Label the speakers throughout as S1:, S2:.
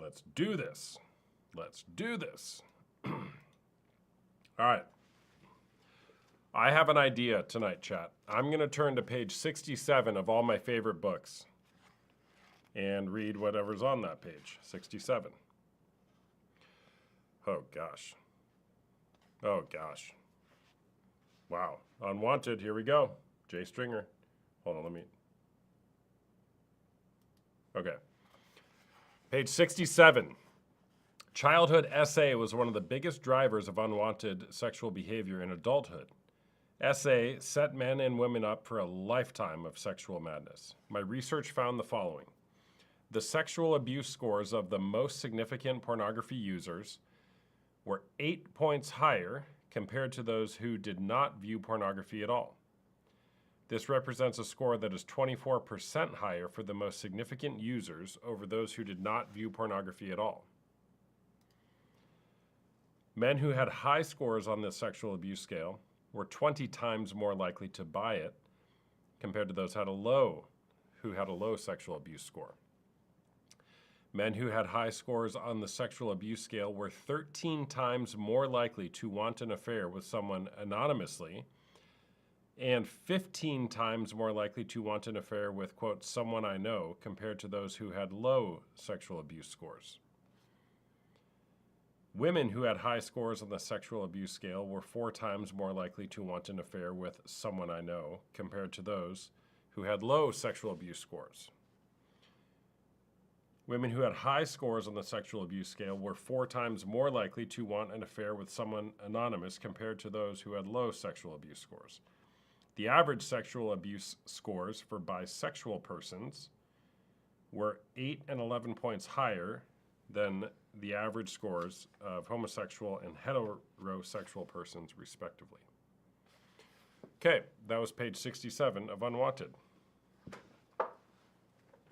S1: Let's do this. Let's do this. All right. I have an idea tonight, chat. I'm going to turn to page 67 of all my favorite books and read whatever's on that page, 67. Oh, gosh. Oh, gosh. Wow. Unwanted. Here we go. Jay Stringer. Hold on, let me... Okay. Page 67. Childhood SA was one of the biggest drivers of unwanted sexual behavior in adulthood. SA set men and women up for a lifetime of sexual madness. My research found the following. The sexual abuse scores of the most significant pornography users were 8 points higher compared to those who did not view pornography at all. This represents a score that is 24% higher for the most significant users over those who did not view pornography at all. Men who had high scores on the sexual abuse scale were 20 times more likely to buy it compared to those who had a low sexual abuse score. Men who had high scores on the sexual abuse scale were 13 times more likely to want an affair with someone anonymously and 15 times more likely to want an affair with, quote, someone I know compared to those who had low sexual abuse scores. Women who had high scores on the sexual abuse scale were 4 times more likely to want an affair with someone I know compared to those who had low sexual abuse scores. Women who had high scores on the sexual abuse scale were 4 times more likely to want an affair with someone anonymous compared to those who had low sexual abuse scores. The average sexual abuse scores for bisexual persons were 8 and 11 points higher than the average scores of homosexual and heterosexual persons, respectively. Okay, that was page 67 of Unwanted.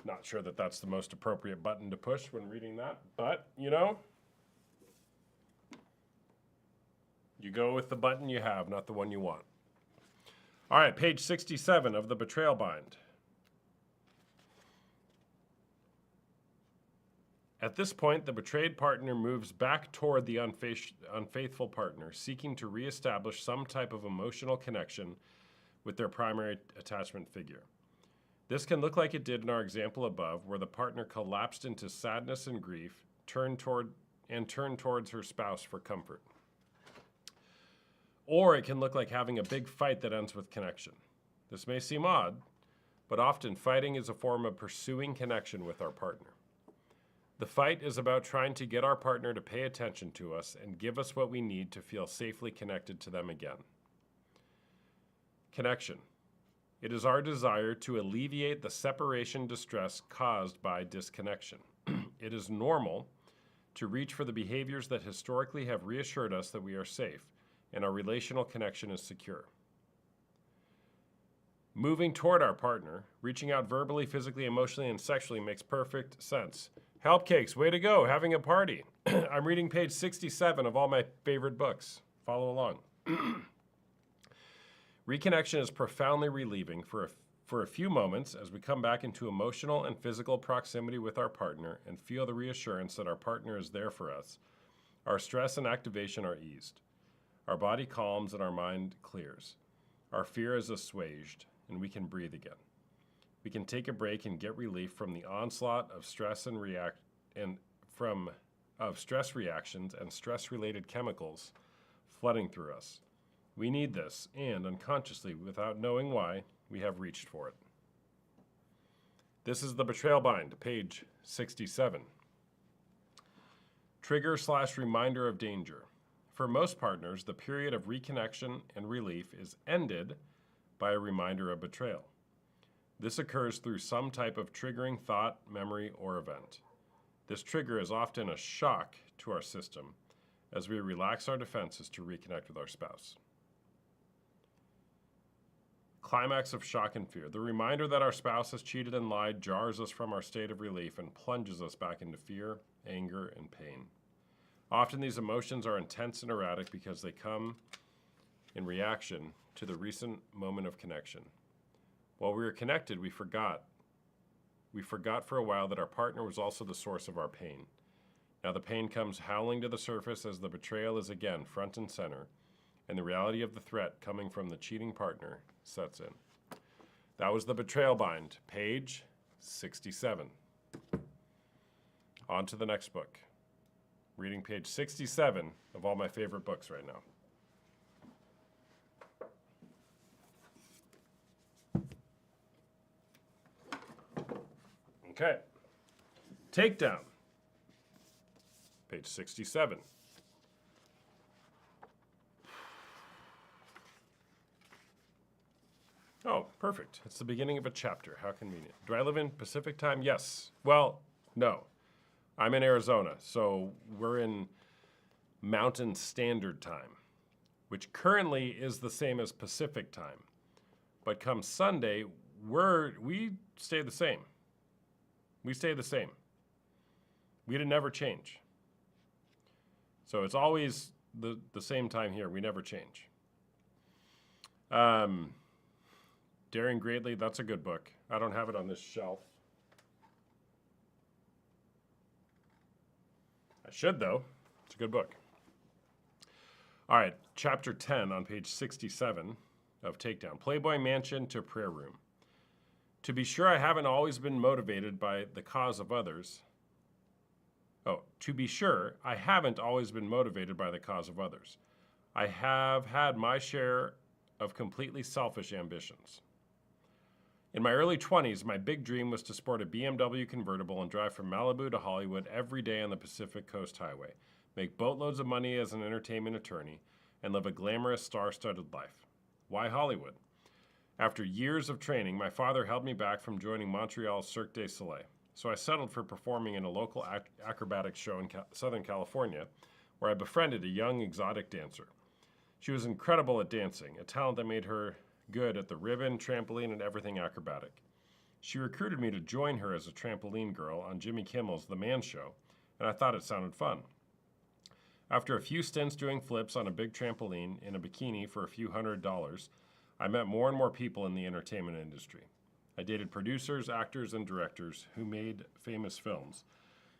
S1: Not sure that that's the most appropriate button to push when reading that, but, you know, you go with the button you have, not the one you want. All right, page 67 of the Betrayal Bind. At this point, the betrayed partner moves back toward the unfaithful partner, seeking to reestablish some type of emotional connection with their primary attachment figure. This can look like it did in our example above, where the partner collapsed into sadness and grief, turned towards her spouse for comfort. Or it can look like having a big fight that ends with connection. This may seem odd, but often fighting is a form of pursuing connection with our partner. The fight is about trying to get our partner to pay attention to us and give us what we need to feel safely connected to them again. Connection. It is our desire to alleviate the separation distress caused by disconnection. It is normal to reach for the behaviors that historically have reassured us that we are safe and our relational connection is secure. Moving toward our partner, reaching out verbally, physically, emotionally, and sexually makes perfect sense. Help Cakes, way to go, having a party. I'm reading page 67 of all my favorite books. Follow along. Reconnection is profoundly relieving for a few moments as we come back into emotional and physical proximity with our partner and feel the reassurance that our partner is there for us. Our stress and activation are eased. Our body calms and our mind clears. Our fear is assuaged and we can breathe again. We can take a break and get relief from the onslaught of stress stress reactions and stress-related chemicals flooding through us. We need this, and unconsciously, without knowing why, we have reached for it. This is the Betrayal Bind, page 67. Trigger/reminder of danger. For most partners, the period of reconnection and relief is ended by a reminder of betrayal. This occurs through some type of triggering thought, memory, or event. This trigger is often a shock to our system as we relax our defenses to reconnect with our spouse. Climax of shock and fear. The reminder that our spouse has cheated and lied jars us from our state of relief and plunges us back into fear, anger, and pain. Often these emotions are intense and erratic because they come in reaction to the recent moment of connection. While we were connected, we forgot for a while that our partner was also the source of our pain. Now the pain comes howling to the surface as the betrayal is again front and center, and the reality of the threat coming from the cheating partner sets in. That was The Betrayal Bind, page 67. On to the next book. Reading page 67 of all my favorite books right now. Okay. Takedown, page 67. Oh, perfect. It's the beginning of a chapter. How convenient. Do I live in Pacific time? Yes. Well, no. I'm in Arizona, so we're in Mountain Standard Time, which currently is the same as Pacific time. But come Sunday, we stay the same. We stay the same. We'd never change. So it's always the same time here. We never change. Daring Greatly, that's a good book. I don't have it on this shelf. I should, though. It's a good book. All right, chapter 10 on page 67 of Takedown. Playboy Mansion to Prayer Room. To be sure, I haven't always been motivated by the cause of others. To be sure, I haven't always been motivated by the cause of others. I have had my share of completely selfish ambitions. In my early 20s, my big dream was to sport a BMW convertible and drive from Malibu to Hollywood every day on the Pacific Coast Highway, make boatloads of money as an entertainment attorney, and live a glamorous, star-studded life. Why Hollywood? After years of training, my father held me back from joining Montreal's Cirque du Soleil, so I settled for performing in a local acrobatics show in Southern California, where I befriended a young exotic dancer. She was incredible at dancing, a talent that made her good at the ribbon, trampoline, and everything acrobatic. She recruited me to join her as a trampoline girl on Jimmy Kimmel's The Man Show, and I thought it sounded fun. After a few stints doing flips on a big trampoline in a bikini for a few $100s, I met more and more people in the entertainment industry. I dated producers, actors, and directors who made famous films,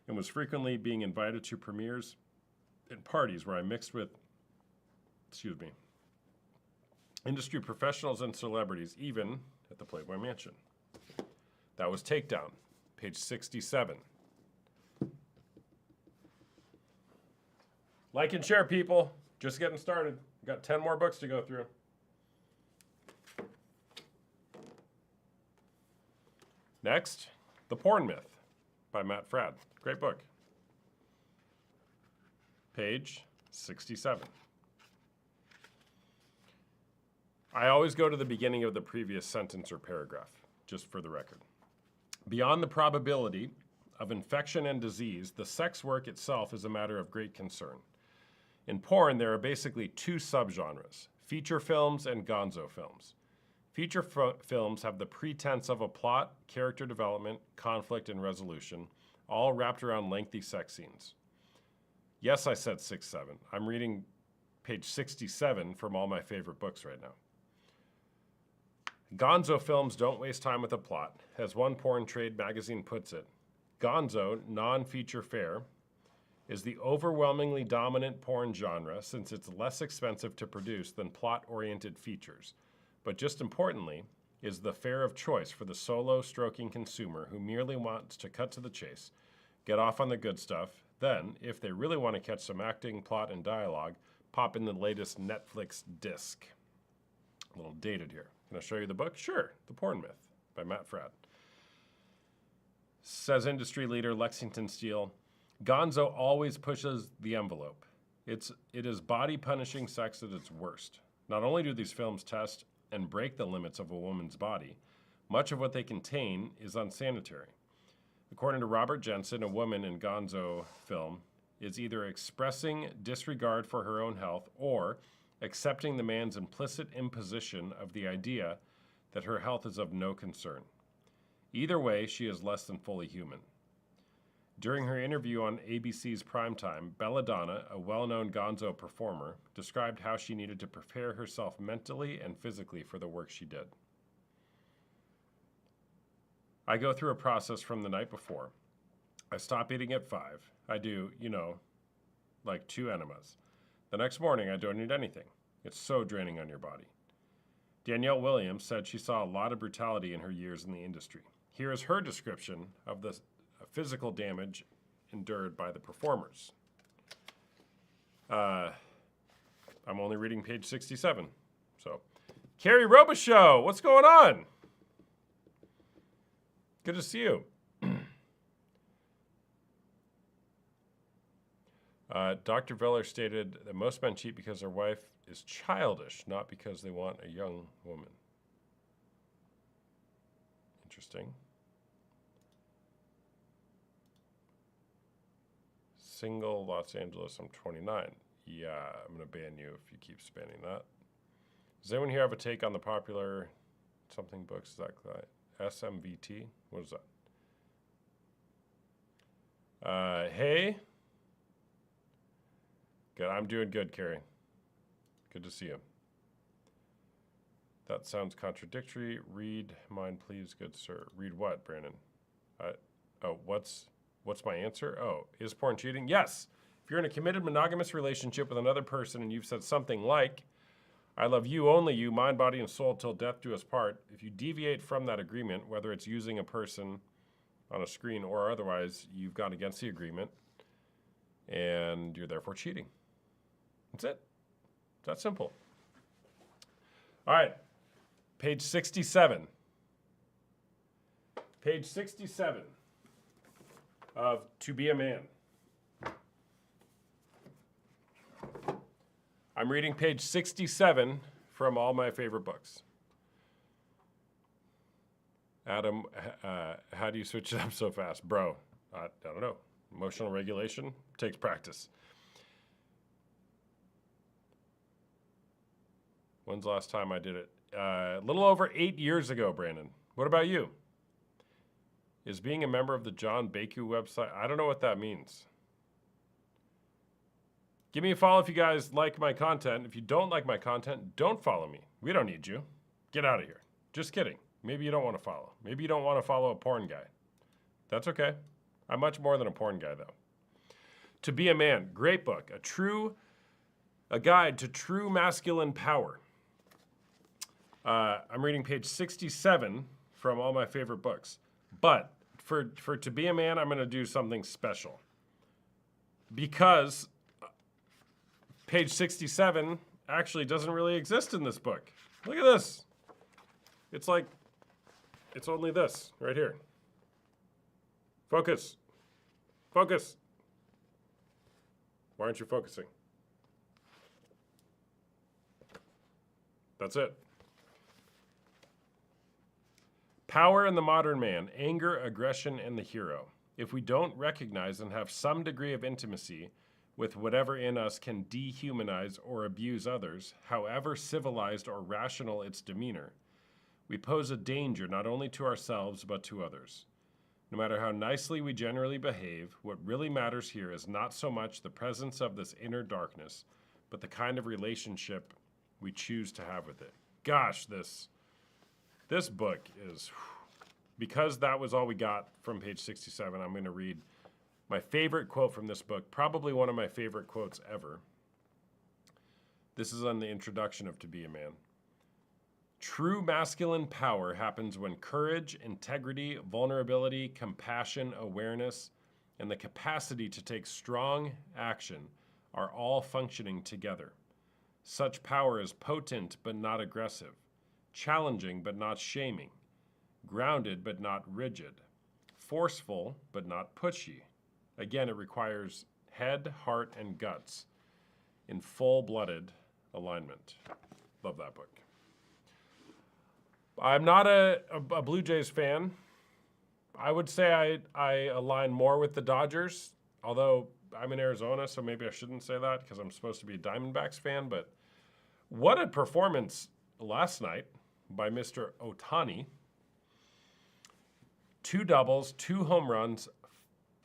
S1: and was frequently being invited to premieres and parties where I mixed with, industry professionals and celebrities, even at the Playboy Mansion. That was Takedown, page 67. Like and share, people. Just getting started. Got 10 more books to go through. Next, The Porn Myth by Matt Fradd. Great book. Page 67. I always go to the beginning of the previous sentence or paragraph, just for the record. Beyond the probability of infection and disease, the sex work itself is a matter of great concern. In porn, there are basically two subgenres, feature films and gonzo films. Feature films have the pretense of a plot, character development, conflict, and resolution, all wrapped around lengthy sex scenes. Yes, I said 6-7. I'm reading page 67 from all my favorite books right now. Gonzo films don't waste time with a plot. As one porn trade magazine puts it, gonzo, non-feature fare, is the overwhelmingly dominant porn genre since it's less expensive to produce than plot-oriented features, but just importantly, is the fare of choice for the solo stroking consumer who merely wants to cut to the chase, get off on the good stuff, then, if they really want to catch some acting, plot, and dialogue, pop in the latest Netflix disc. A little dated here. Can I show you the book? Sure. The Porn Myth by Matt Fradd. Says industry leader Lexington Steele, gonzo always pushes the envelope. It is body-punishing sex at its worst. Not only do these films test and break the limits of a woman's body, much of what they contain is unsanitary. According to Robert Jensen, a woman in gonzo film is either expressing disregard for her own health or accepting the man's implicit imposition of the idea that her health is of no concern. Either way, she is less than fully human. During her interview on ABC's Primetime, Belladonna, a well-known gonzo performer, described how she needed to prepare herself mentally and physically for the work she did. I go through a process from the night before. I stop eating at 5. I do, like 2 enemas. The next morning, I don't eat anything. It's so draining on your body. Danielle Williams said she saw a lot of brutality in her years in the industry. Here is her description of the physical damage endured by the performers. I'm only reading page 67. So, Carrie Robichaux, what's going on? Good to see you. Dr. Veller stated that most men cheat because their wife is childish, not because they want a young woman. Interesting. Single, Los Angeles, I'm 29. Yeah, I'm going to ban you if you keep spamming that. Does anyone here have a take on the popular something books? Is that SMVT? What is that? Hey. Good. I'm doing good, Carrie. Good to see you. That sounds contradictory. Read mine, please, good sir. Read what, Brandon? What's my answer? Oh, is porn cheating? Yes. If you're in a committed monogamous relationship with another person and you've said something like, I love you, only you, mind, body, and soul till death do us part, if you deviate from that agreement, whether it's using a person on a screen or otherwise, you've gone against the agreement and you're therefore cheating. That's it. It's that simple. All right. Page 67. Page 67 of To Be a Man. I'm reading page 67 from All My Favorite Books. Adam, how do you switch it up so fast? Bro, I don't know. Emotional regulation takes practice. When's the last time I did it? A little over 8 years ago, Brandon. What about you? Is being a member of the John Baku website? I don't know what that means. Give me a follow if you guys like my content. If you don't like my content, don't follow me. We don't need you. Get out of here. Just kidding. Maybe you don't want to follow. Maybe you don't want to follow a porn guy. That's okay. I'm much more than a porn guy, though. To Be a Man, great book. A guide to true masculine power. I'm reading page 67 from All My Favorite Books. But for To Be a Man, I'm going to do something special. Because page 67 actually doesn't really exist in this book. Look at this. It's only this right here. Focus. Focus. Why aren't you focusing? That's it. Power in the modern man, anger, aggression, and the hero. If we don't recognize and have some degree of intimacy with whatever in us can dehumanize or abuse others, however civilized or rational its demeanor, we pose a danger not only to ourselves but to others. No matter how nicely we generally behave, what really matters here is not so much the presence of this inner darkness, but the kind of relationship we choose to have with it. Gosh, this book is, because that was all we got from page 67, I'm going to read my favorite quote from this book, probably one of my favorite quotes ever. This is on the introduction of To Be a Man. True masculine power happens when courage, integrity, vulnerability, compassion, awareness, and the capacity to take strong action are all functioning together. Such power is potent but not aggressive, challenging but not shaming, grounded but not rigid, forceful but not pushy. Again, it requires head, heart, and guts in full-blooded alignment. Love that book. I'm not a Blue Jays fan. I would say I align more with the Dodgers, although I'm in Arizona, so maybe I shouldn't say that because I'm supposed to be a Diamondbacks fan. But what a performance last night by Mr. Ohtani. 2 doubles, 2 home runs,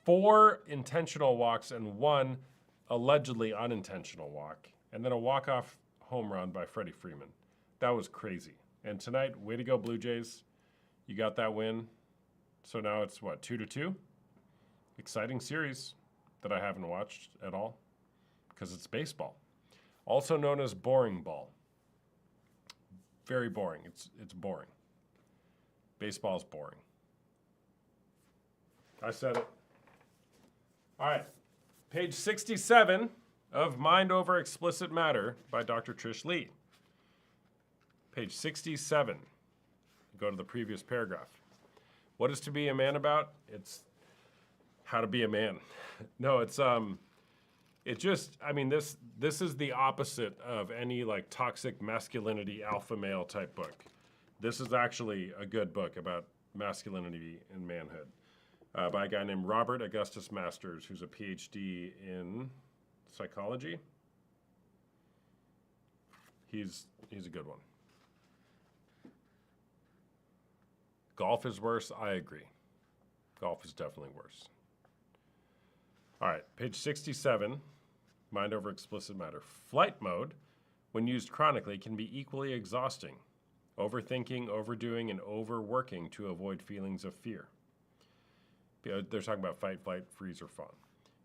S1: 4 intentional walks, and 1 allegedly unintentional walk, and then a walk-off home run by Freddie Freeman. That was crazy. And tonight, way to go, Blue Jays. You got that win. So now it's, 2-2? Exciting series that I haven't watched at all because it's baseball. Also known as boring ball. Very boring. It's boring. Baseball's boring. I said it. All right. Page 67 of Mind Over Explicit Matter by Dr. Trish Lee. Page 67. Go to the previous paragraph. What is to be a man about? It's how to be a man. No, it's it just, I mean, this is the opposite of any like toxic masculinity alpha male type book. This is actually a good book about masculinity and manhood by a guy named Robert Augustus Masters, who's a PhD in psychology. He's a good one. Golf is worse. I agree. Golf is definitely worse. All right, page 67, Mind Over Explicit Matter. Flight mode, when used chronically, can be equally exhausting. Overthinking, overdoing, and overworking to avoid feelings of fear. They're talking about fight, flight, freeze, or fawn.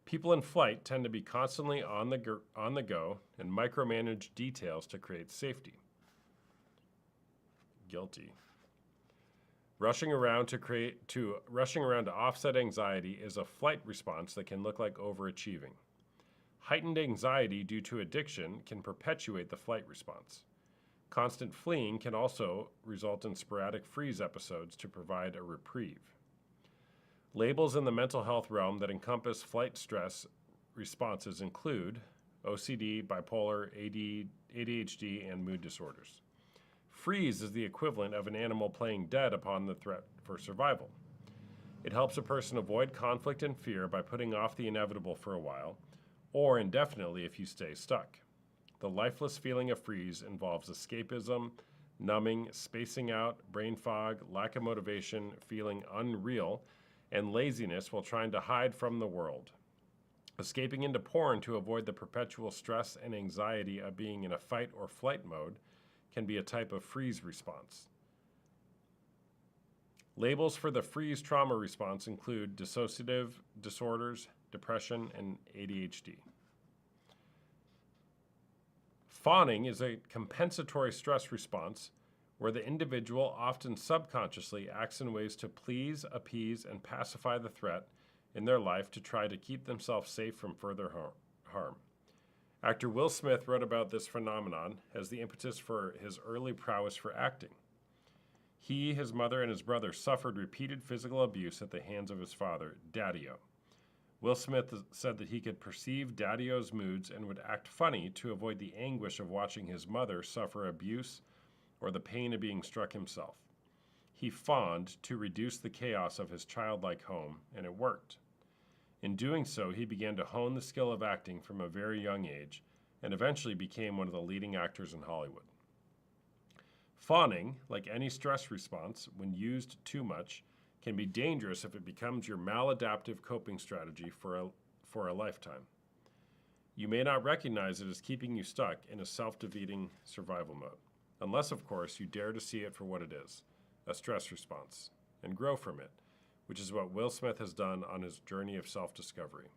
S1: People in flight tend to be constantly on the go and micromanage details to create safety. Guilty. Rushing around to offset anxiety is a flight response that can look like overachieving. Heightened anxiety due to addiction can perpetuate the flight response. Constant fleeing can also result in sporadic freeze episodes to provide a reprieve. Labels in the mental health realm that encompass flight stress responses include OCD, bipolar, ADHD, and mood disorders. Freeze is the equivalent of an animal playing dead upon the threat for survival. It helps a person avoid conflict and fear by putting off the inevitable for a while, or indefinitely if you stay stuck. The lifeless feeling of freeze involves escapism, numbing, spacing out, brain fog, lack of motivation, feeling unreal, and laziness while trying to hide from the world. Escaping into porn to avoid the perpetual stress and anxiety of being in a fight or flight mode can be a type of freeze response. Labels for the freeze trauma response include dissociative disorders, depression, and ADHD. Fawning is a compensatory stress response where the individual often subconsciously acts in ways to please, appease, and pacify the threat in their life to try to keep themselves safe from further harm. Actor Will Smith wrote about this phenomenon as the impetus for his early prowess for acting. He, his mother, and his brother suffered repeated physical abuse at the hands of his father, Daddy-O. Will Smith said that he could perceive Daddy-O's moods and would act funny to avoid the anguish of watching his mother suffer abuse or the pain of being struck himself. He fawned to reduce the chaos of his childlike home, and it worked. In doing so, he began to hone the skill of acting from a very young age and eventually became one of the leading actors in Hollywood. Fawning, like any stress response, when used too much, can be dangerous if it becomes your maladaptive coping strategy for a lifetime. You may not recognize it as keeping you stuck in a self-defeating survival mode, unless, of course, you dare to see it for what it is, a stress response, and grow from it, which is what Will Smith has done on his journey of self-discovery.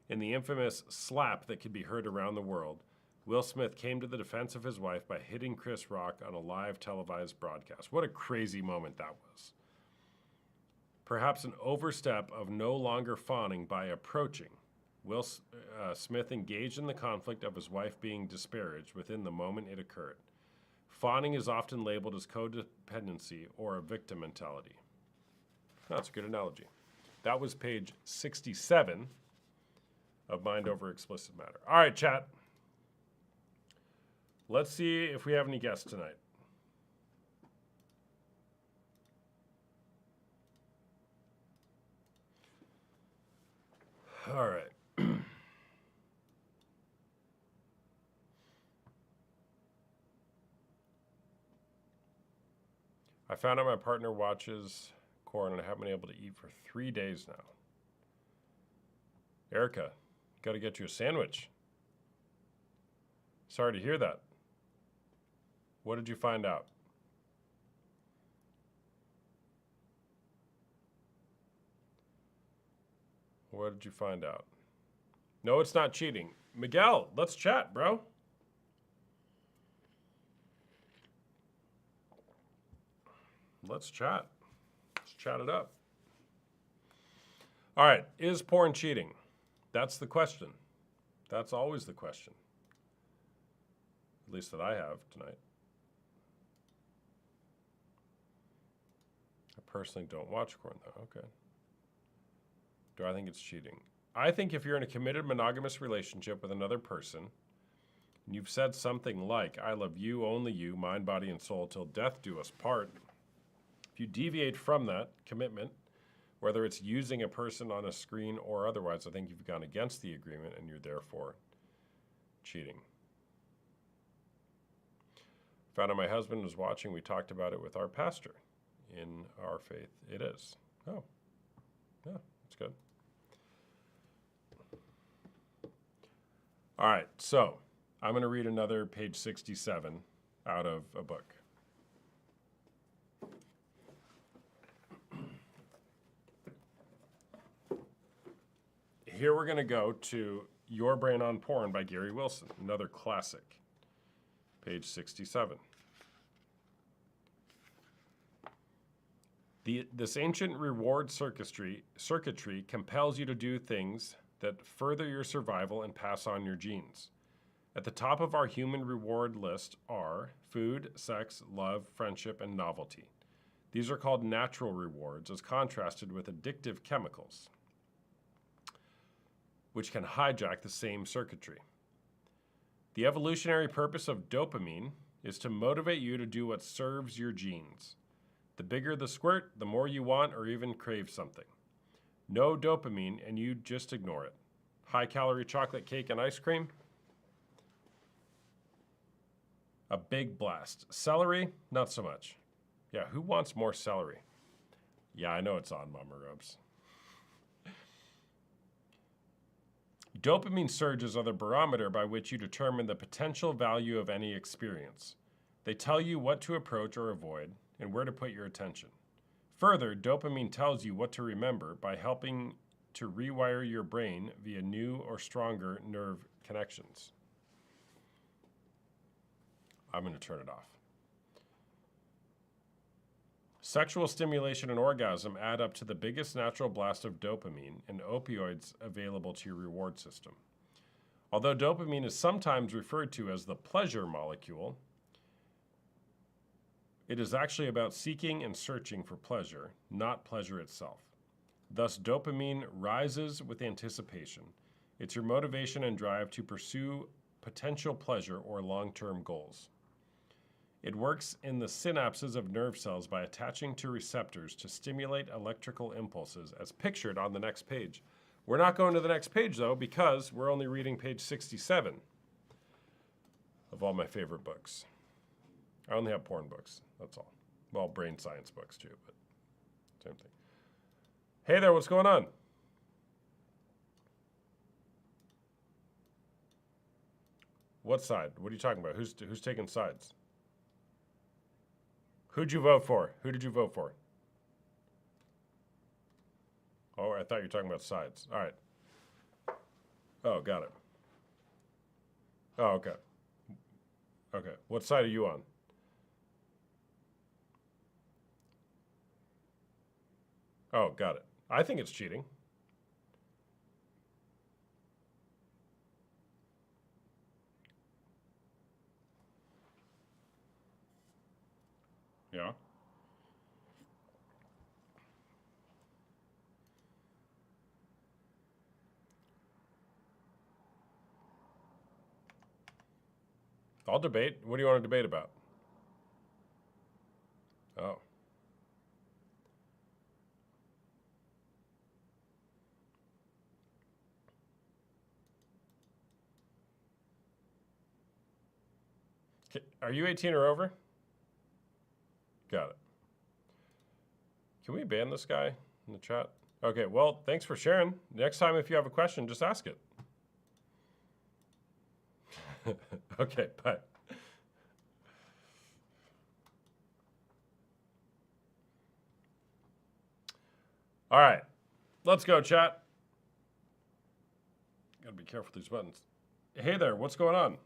S1: In the infamous slap that could be heard around the world, Will Smith came to the defense of his wife by hitting Chris Rock on a live televised broadcast. What a crazy moment that was. Perhaps an overstep of no longer fawning by approaching. Will Smith engaged in the conflict of his wife being disparaged within the moment it occurred. Fawning is often labeled as codependency or a victim mentality. That's a good analogy. That was page 67 of Mind Over Explicit Matter. All right, chat. Let's see if we have any guests tonight. All right. I found out my partner watches corn and I haven't been able to eat for 3 days now. Erica, got to get you a sandwich. Sorry to hear that. What did you find out? What did you find out? No, it's not cheating. Miguel, let's chat, bro. Let's chat. Let's chat it up. All right, is porn cheating? That's the question. That's always the question. At least that I have tonight. I personally don't watch porn, though. Okay. Do I think it's cheating? I think if you're in a committed monogamous relationship with another person, and you've said something like, I love you, only you, mind, body, and soul, till death do us part, if you deviate from that commitment, whether it's using a person on a screen or otherwise, I think you've gone against the agreement and you're therefore cheating. Found out my husband was watching. We talked about it with our pastor in our faith. It is. Oh, yeah, that's good. All right, so I'm going to read another page 67 out of a book. Here we're going to go to Your Brain on Porn by Gary Wilson, another classic, page 67. This ancient reward circuitry compels you to do things that further your survival and pass on your genes. At the top of our human reward list are food, sex, love, friendship, and novelty. These are called natural rewards as contrasted with addictive chemicals, which can hijack the same circuitry. The evolutionary purpose of dopamine is to motivate you to do what serves your genes. The bigger the squirt, the more you want or even crave something. No dopamine and you just ignore it. High-calorie chocolate cake and ice cream? A big blast. Celery? Not so much. Yeah, who wants more celery? Yeah, I know it's on, Mama Rubs. Dopamine surges are the barometer by which you determine the potential value of any experience. They tell you what to approach or avoid and where to put your attention. Further, dopamine tells you what to remember by helping to rewire your brain via new or stronger nerve connections. I'm going to turn it off. Sexual stimulation and orgasm add up to the biggest natural blast of dopamine and opioids available to your reward system. Although dopamine is sometimes referred to as the pleasure molecule, it is actually about seeking and searching for pleasure, not pleasure itself. Thus, dopamine rises with anticipation. It's your motivation and drive to pursue potential pleasure or long-term goals. It works in the synapses of nerve cells by attaching to receptors to stimulate electrical impulses as pictured on the next page. We're not going to the next page, though, because we're only reading page 67 of all my favorite books. I only have porn books, that's all. Well, brain science books, too, but same thing. Hey there, what's going on? What side? What are you talking about? Who's taking sides? Who'd you vote for? Who did you vote for? Oh, I thought you were talking about sides. All right. Oh, got it. Oh, okay. Okay. What side are you on? Oh, got it. I think it's cheating. Yeah. I'll debate. What do you want to debate about? Oh. Are you 18 or over? Got it. Can we ban this guy in the chat? Okay, well, thanks for sharing. Next time, if you have a question, just ask it. Okay, bye. All right, let's go, chat. Gotta be careful with these buttons. Hey there, what's going on?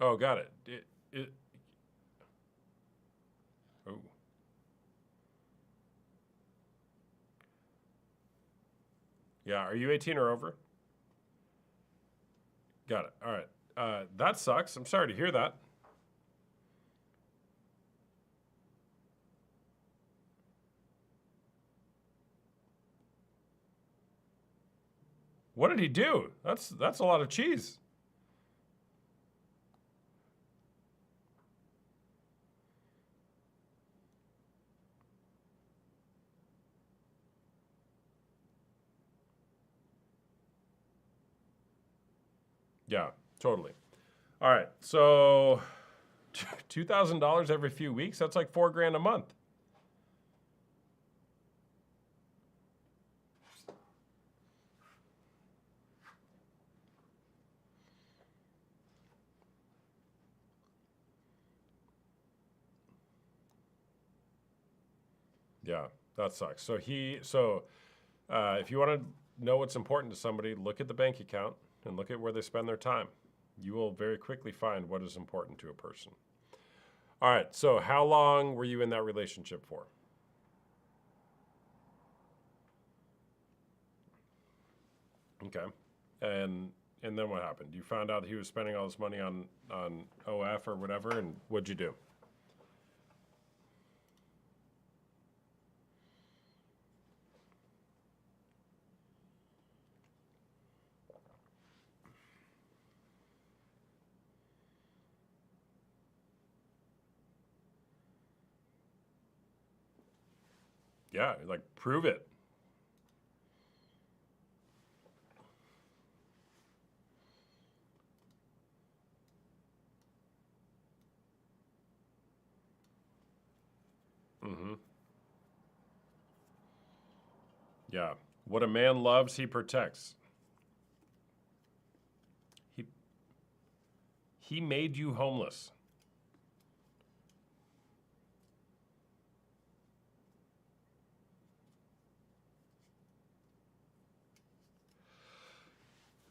S1: Oh, got it. Oh, yeah. Are you 18 or over? Got it. All right. That sucks. I'm sorry to hear that. What did he do? That's a lot of cheese. Yeah, totally. All right. So $2,000 every few weeks. That's like $4,000 a month. Yeah, that sucks. If you want to know what's important to somebody, look at the bank account and look at where they spend their time. You will very quickly find what is important to a person. All right. So how long were you in that relationship for? Okay. And and then what happened? You found out he was spending all this money on OF or whatever, and what'd you do? Yeah, like prove it. Mm-hmm. Yeah. What a man loves, he protects. He he made you homeless.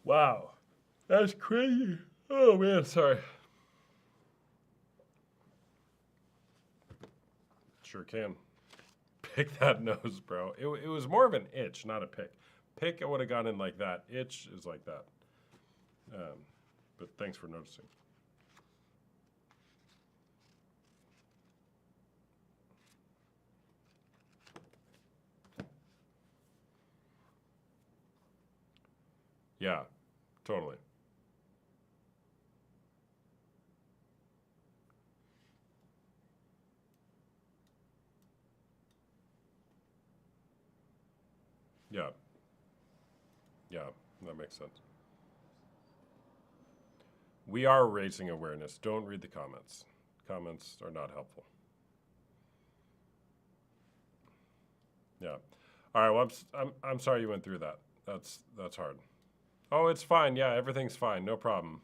S1: Wow. That's crazy. Oh man, sorry. Sure can. Pick that nose, bro. It was more of an itch, not a pick. Pick, I would have gone in like that. Itch is like that. Um, but thanks for noticing. Yeah, totally. Yeah, yeah, that makes sense. We are raising awareness. Don't read the comments. Comments are not helpful. Yeah. All right. Well, I'm sorry you went through that. That's hard. Oh, it's fine. Yeah, everything's fine. No problem.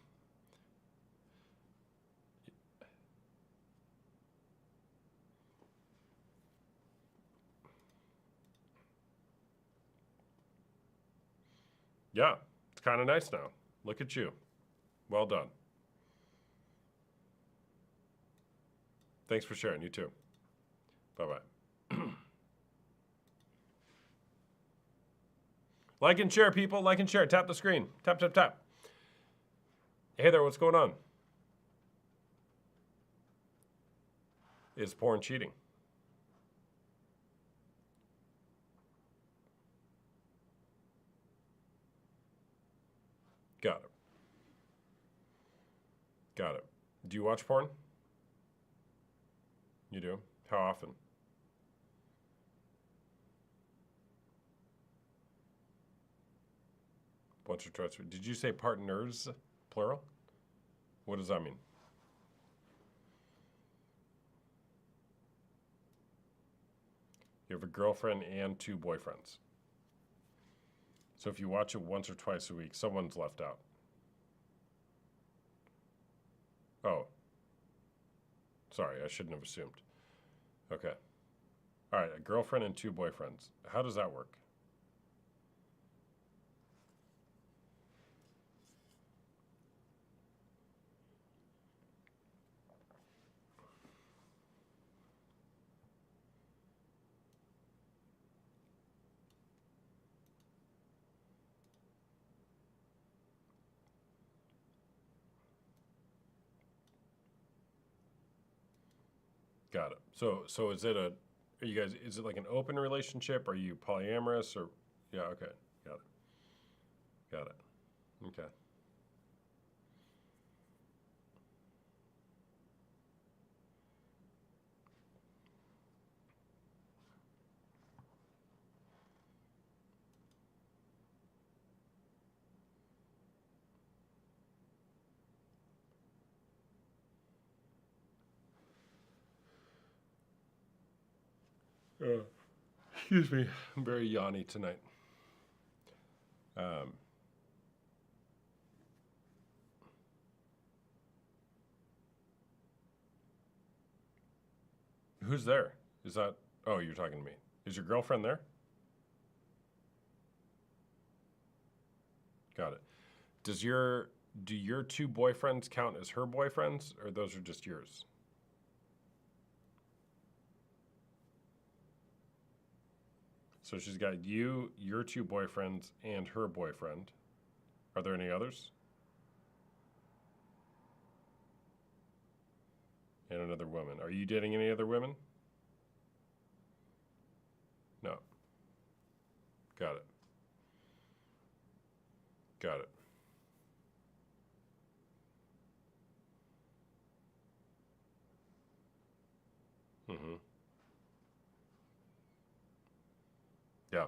S1: Yeah, it's kind of nice now. Look at you. Well done. Thanks for sharing. You too. Bye bye. Like and share, people. Like and share. Tap the screen. Tap, tap, tap. Hey there, what's going on? Is porn cheating? Got it. Got it. Do you watch porn? You do? How often? Once or twice. Did you say partners, plural? What does that mean? You have a girlfriend and two boyfriends. So if you watch it once or twice a week, someone's left out. Oh, sorry, I shouldn't have assumed. Okay. All right, a girlfriend and two boyfriends. How does that work? Got it. So is it a, are you guys, is it like an open relationship? Are you polyamorous or, yeah, okay. Got it. Got it. Okay. Excuse me. I'm very yawny tonight. Um, who's there? Is that, oh, you're talking to me. Is your girlfriend there? Got it. Do your two boyfriends count as her boyfriends or those are just yours? So she's got you, your two boyfriends, and her boyfriend. Are there any others? And another woman. Are you dating any other women? No. Got it. Got it. Mm-hmm. Yeah.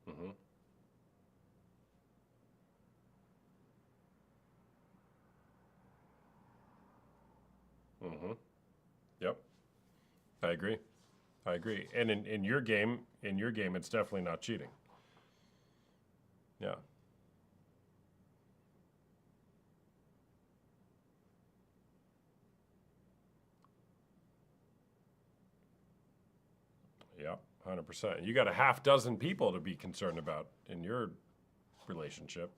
S1: Mm-hmm. Mm-hmm. Yep. I agree. I agree. And in your game, it's definitely not cheating. Yeah. Yeah. 100%. You got a half dozen people to be concerned about in your relationship.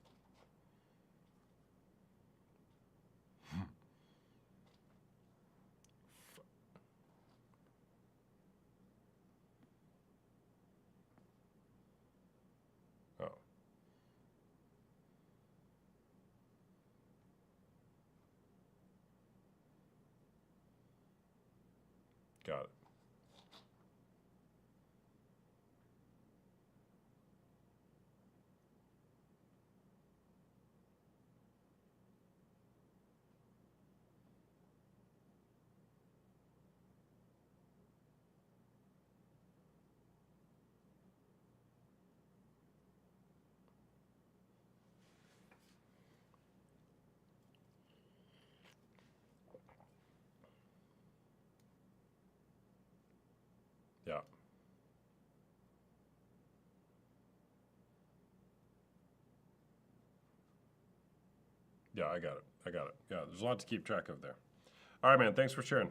S1: Oh. Got it. Yeah. Yeah, I got it. I got it. Yeah, there's a lot to keep track of there. All right, man. Thanks for sharing.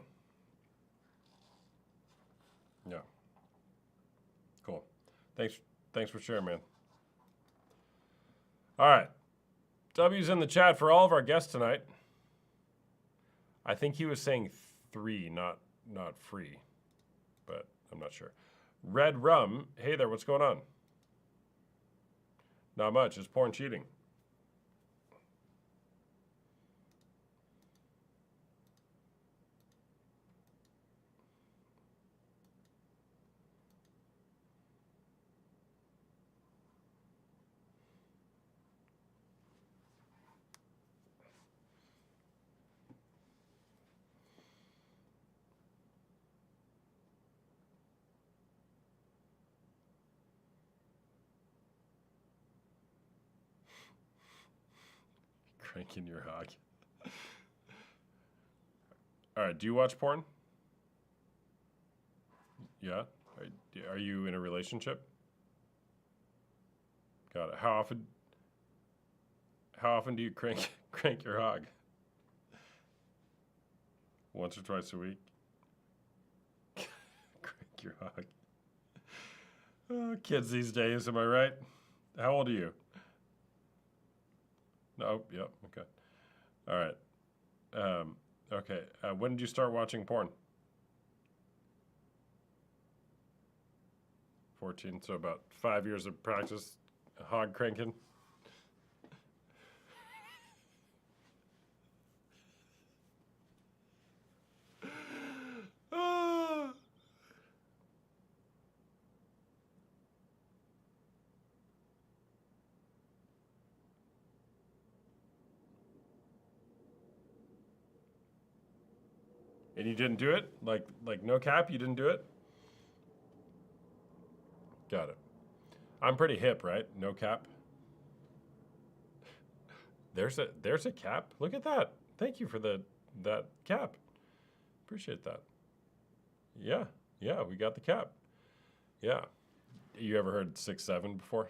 S1: Yeah. Cool. Thanks. Thanks for sharing, man. All right. W's in the chat for all of our guests tonight. I think he was saying three, not free, but I'm not sure. Red Rum. Hey there. What's going on? Not much. It's porn cheating. Cranking your hog. All right. Do you watch porn? Yeah. Are you in a relationship? Got it. How often do you crank your hog? Once or twice a week. Crank your hog. Oh, kids these days, am I right? How old are you? No, yep, okay. All right. Okay. When did you start watching porn? 14, so about 5 years of practice hog cranking. Ah. And you didn't do it? Like no cap, you didn't do it? Got it. I'm pretty hip, right? No cap. There's a cap. Look at that. Thank you for that cap. Appreciate that. Yeah. Yeah, we got the cap. Yeah. You ever heard 6'7" before?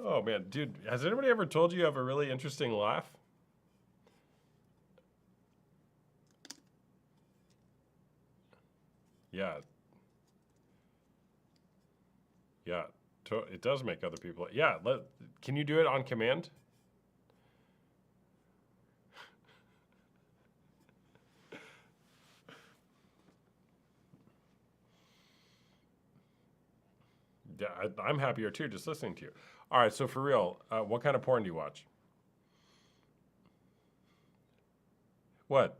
S1: Oh man, dude, has anybody ever told you have a really interesting laugh? Yeah. Yeah. It does make other people. Yeah, can you do it on command? Yeah, I'm happier too just listening to you. All right, so for real, what kind of porn do you watch? What?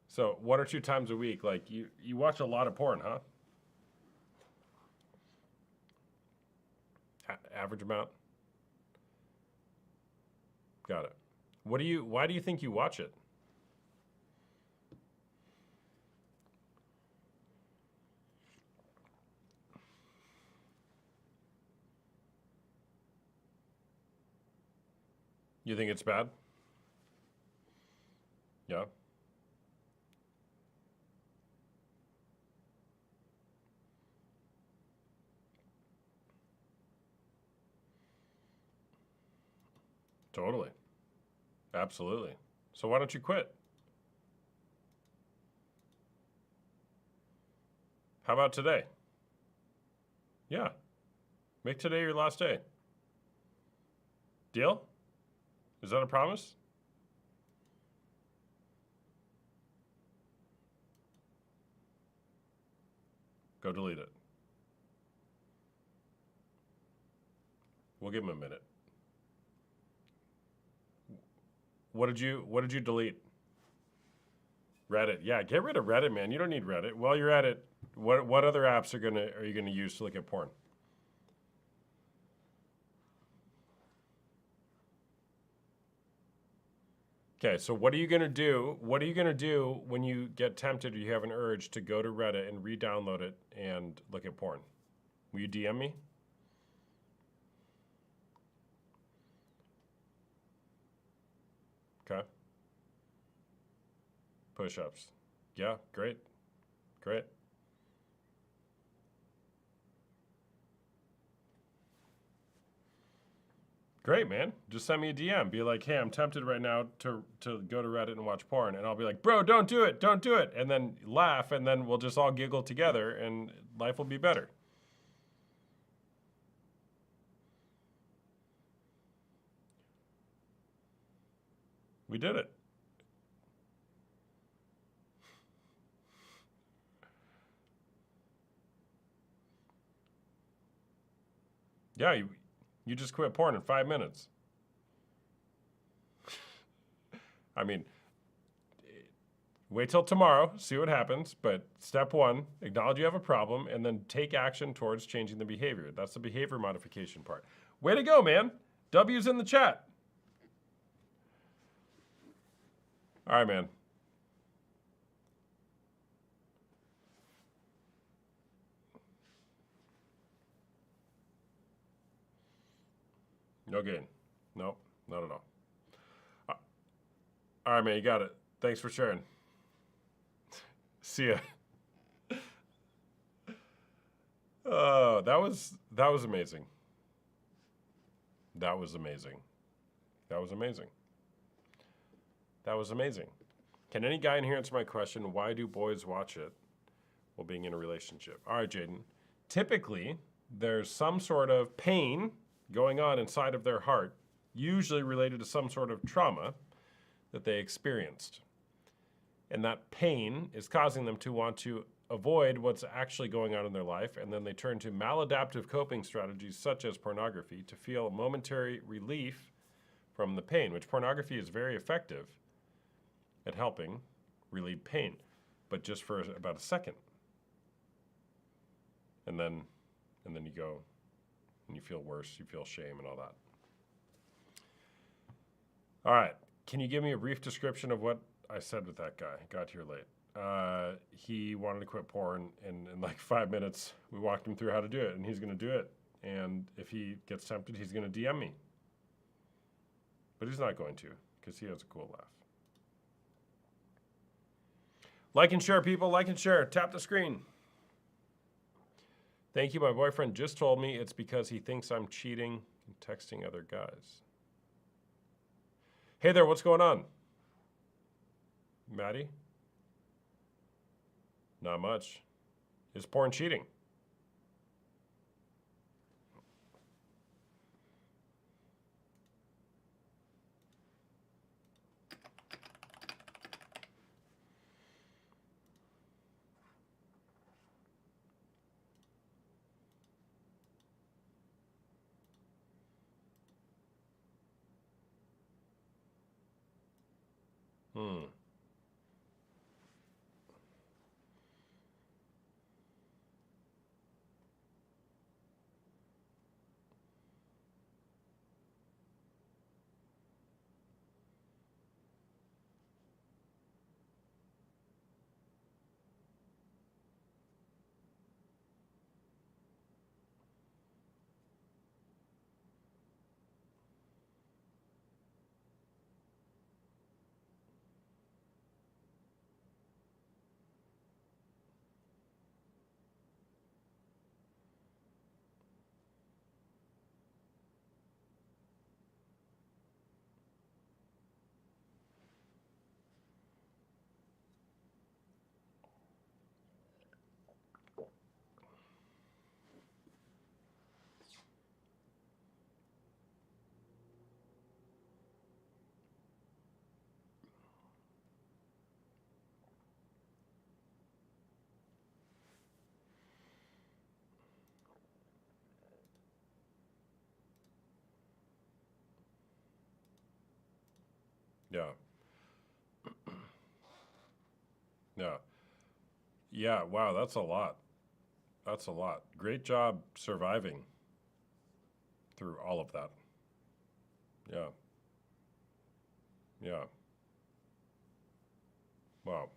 S1: So 1 or 2 times a week, like you watch a lot of porn, huh? Average amount. Got it. Why do you think you watch it? You think it's bad? Yeah. Totally. Absolutely. So why don't you quit? How about today? Yeah. Make today your last day. Deal? Is that a promise? Go delete it. We'll give him a minute. What did you delete? Reddit. Yeah, get rid of Reddit, man. You don't need Reddit. While you're at it, what other apps are you gonna use to look at porn? Okay, so what are you gonna do? What are you gonna do when you get tempted or you have an urge to go to Reddit and re-download it and look at porn? Will you DM me? Okay. Push-ups. Yeah, great. Great. Great, man. Just send me a DM. Be like, hey, I'm tempted right now to go to Reddit and watch porn. And I'll be like, bro, don't do it. Don't do it. And then laugh, and then we'll just all giggle together, and life will be better. We did it. Yeah, you just quit porn in 5 minutes. I mean, wait till tomorrow, see what happens. But step one, acknowledge you have a problem, and then take action towards changing the behavior. That's the behavior modification part. Way to go, man. W's in the chat. All right, man. No gain. Nope, not at all. All right, man, you got it. Thanks for sharing. See ya. Oh, that was amazing. That was amazing. That was amazing. That was amazing. Can any guy in here answer my question? Why do boys watch it while being in a relationship? All right, Jaden. Typically, there's some sort of pain going on inside of their heart, usually related to some sort of trauma that they experienced. And that pain is causing them to want to avoid what's actually going on in their life, and then they turn to maladaptive coping strategies such as pornography to feel a momentary relief from the pain, which pornography is very effective at helping relieve pain, but just for about a second. And then you go and you feel worse, you feel shame and all that. All right, can you give me a brief description of what I said with that guy? Got here late. He wanted to quit porn, and in like 5 minutes, we walked him through how to do it, and he's going to do it. And if he gets tempted, he's going to DM me. But he's not going to, because he has a cool laugh. Like and share, people. Like and share. Tap the screen. Thank you. My boyfriend just told me it's because he thinks I'm cheating and texting other guys. Hey there, what's going on? Maddie? Not much. Is porn cheating? Yeah. Yeah. Yeah, wow, that's a lot. That's a lot. Great job surviving through all of that. Yeah. Yeah. Wow.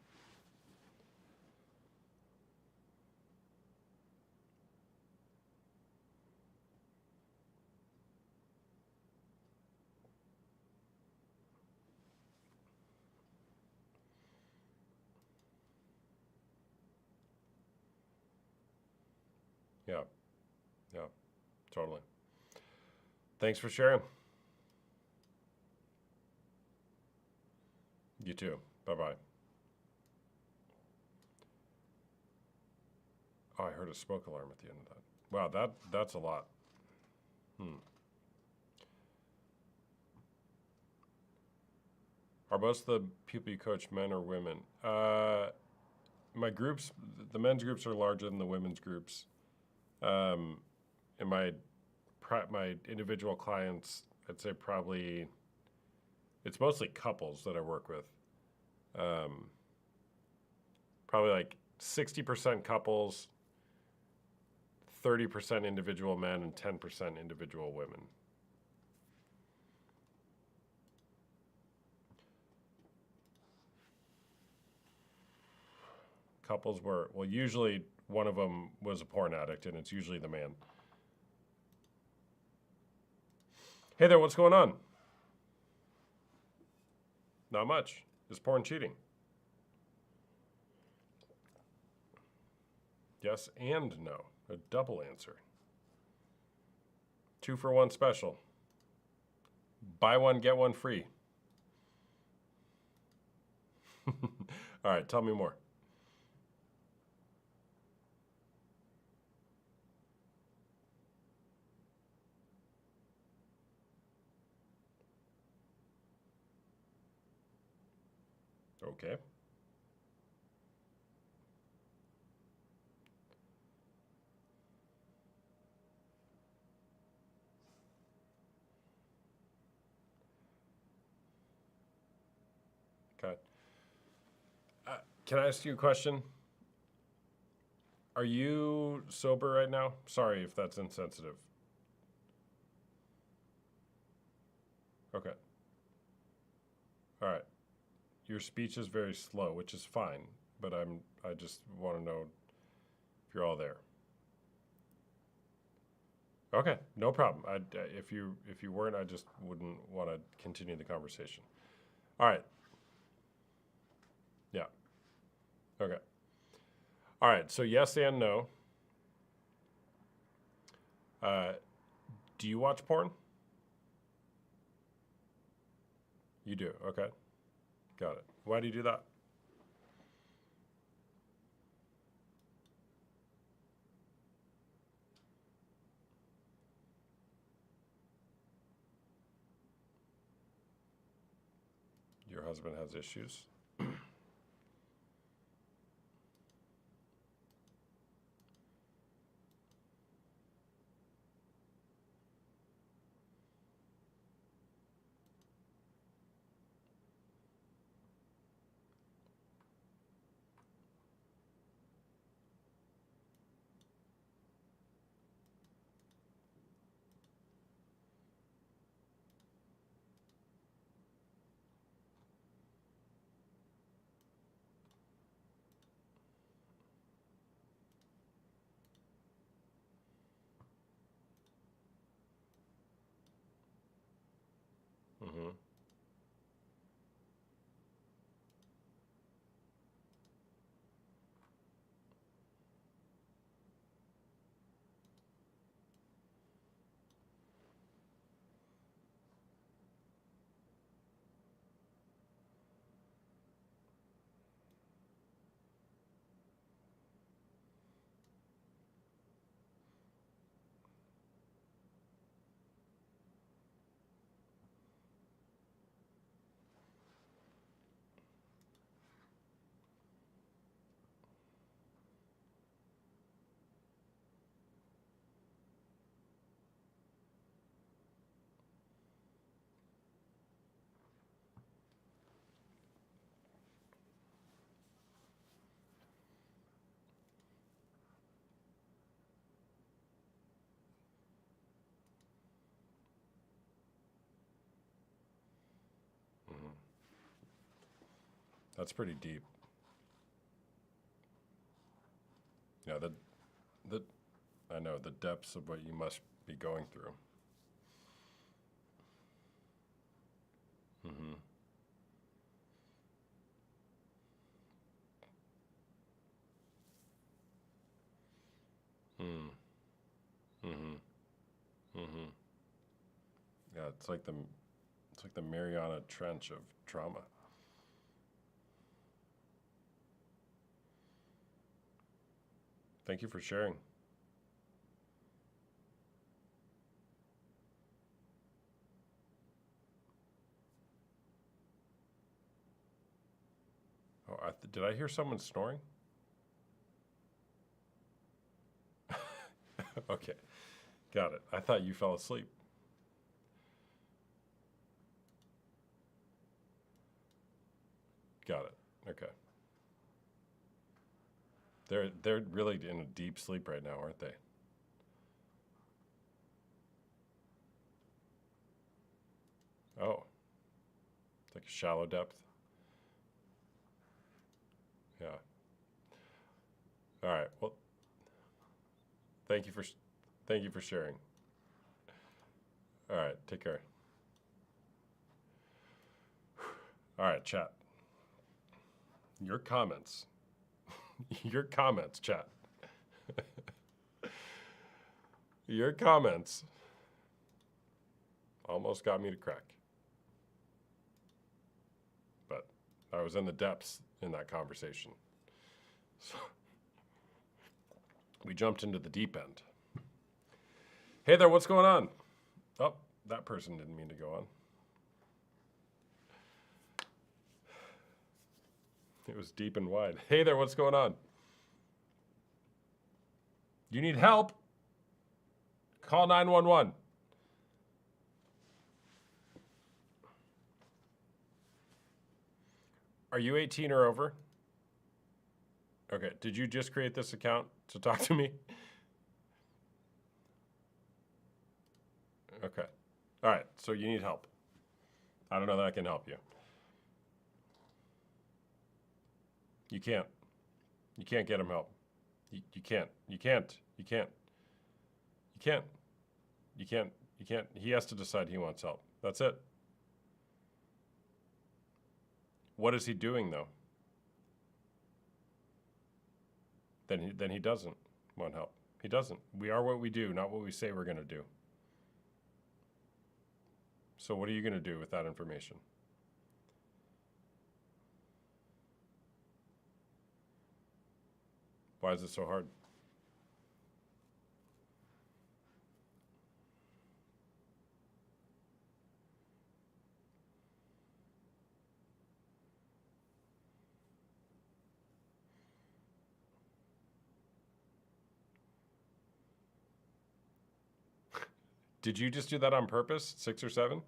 S1: Yeah. Yeah. Totally. Thanks for sharing. You too. Bye-bye. Oh, I heard a smoke alarm at the end of that. Wow, that's a lot. Are most of the people you coach men or women? My groups, the men's groups are larger than the women's groups. And my individual clients, I'd say probably it's mostly couples that I work with. Probably like 60% couples, 30% individual men, and 10% individual women. Couples were, well, usually one of them was a porn addict, and it's usually the man. Hey there, what's going on? Not much. Is porn cheating? Yes and no. A double answer. 2-for-1 special. Buy one, get one free. All right, tell me more. Okay. Okay. Can I ask you a question? Are you sober right now? Sorry if that's insensitive. Okay. All right. Your speech is very slow, which is fine, but I just want to know if you're all there. Okay, no problem. If you weren't, I just wouldn't want to continue the conversation. All right. Yeah. Okay. All right. So yes and no. Do you watch porn? You do. Okay. Got it. Why do you do that? Your husband has issues. Mm-hmm. Mm-hmm. That's pretty deep. Yeah, the I know the depths of what you must be going through. Mm-hmm. Mm. Mm-hmm. Mm-hmm. Yeah, it's like the Mariana Trench of trauma. Thank you for sharing. Oh, did I hear someone snoring? Okay, got it. I thought you fell asleep. Got it. Okay. They're really in a deep sleep right now, aren't they? Oh, it's like a shallow depth. Yeah. All right. Well, thank you for thank you for sharing. All right. Take care. All right, chat. Your comments. Your comments, chat. Your comments almost got me to crack. But I was in the depths in that conversation. So we jumped into the deep end. Hey there, what's going on? Oh, that person didn't mean to go on. It was deep and wide. Hey there, what's going on? You need help? Call 911. Are you 18 or over? Okay, did you just create this account to talk to me? Okay. All right, so you need help. I don't know that I can help you. You can't. You can't get him help. You can't. You can't. You can't. You can't. You can't. You can't. He has to decide he wants help. That's it. What is he doing, though? Then he doesn't want help. He doesn't. We are what we do, not what we say we're going to do. So what are you going to do with that information? Why is it so hard? Did you just do that on purpose? 6 or 7?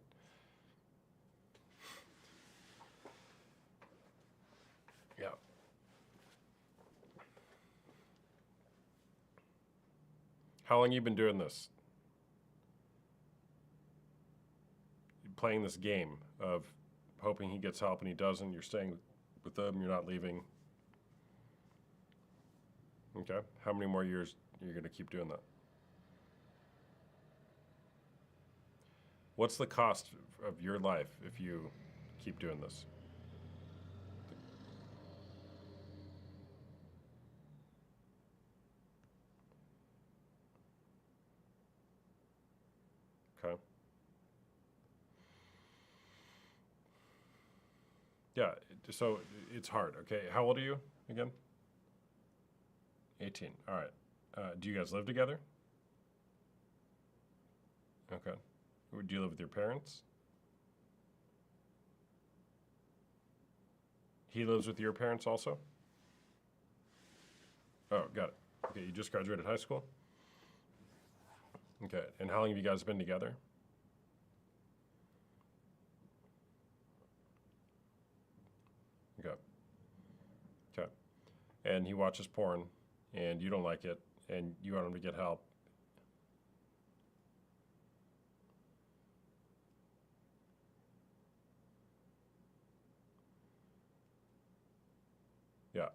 S1: Yeah. How long you been doing this? Playing this game of hoping he gets help and he doesn't. You're staying with them. You're not leaving. Okay. How many more years are you going to keep doing that? What's the cost of your life if you keep doing this? Okay. Yeah, so it's hard. Okay, how old are you again? 18. All right. Do you guys live together? Okay. Do you live with your parents? He lives with your parents also? Oh, got it. Okay, you just graduated high school? Okay, and how long have you guys been together? Okay. Okay. And he watches porn, and you don't like it, and you want him to get help. Yeah.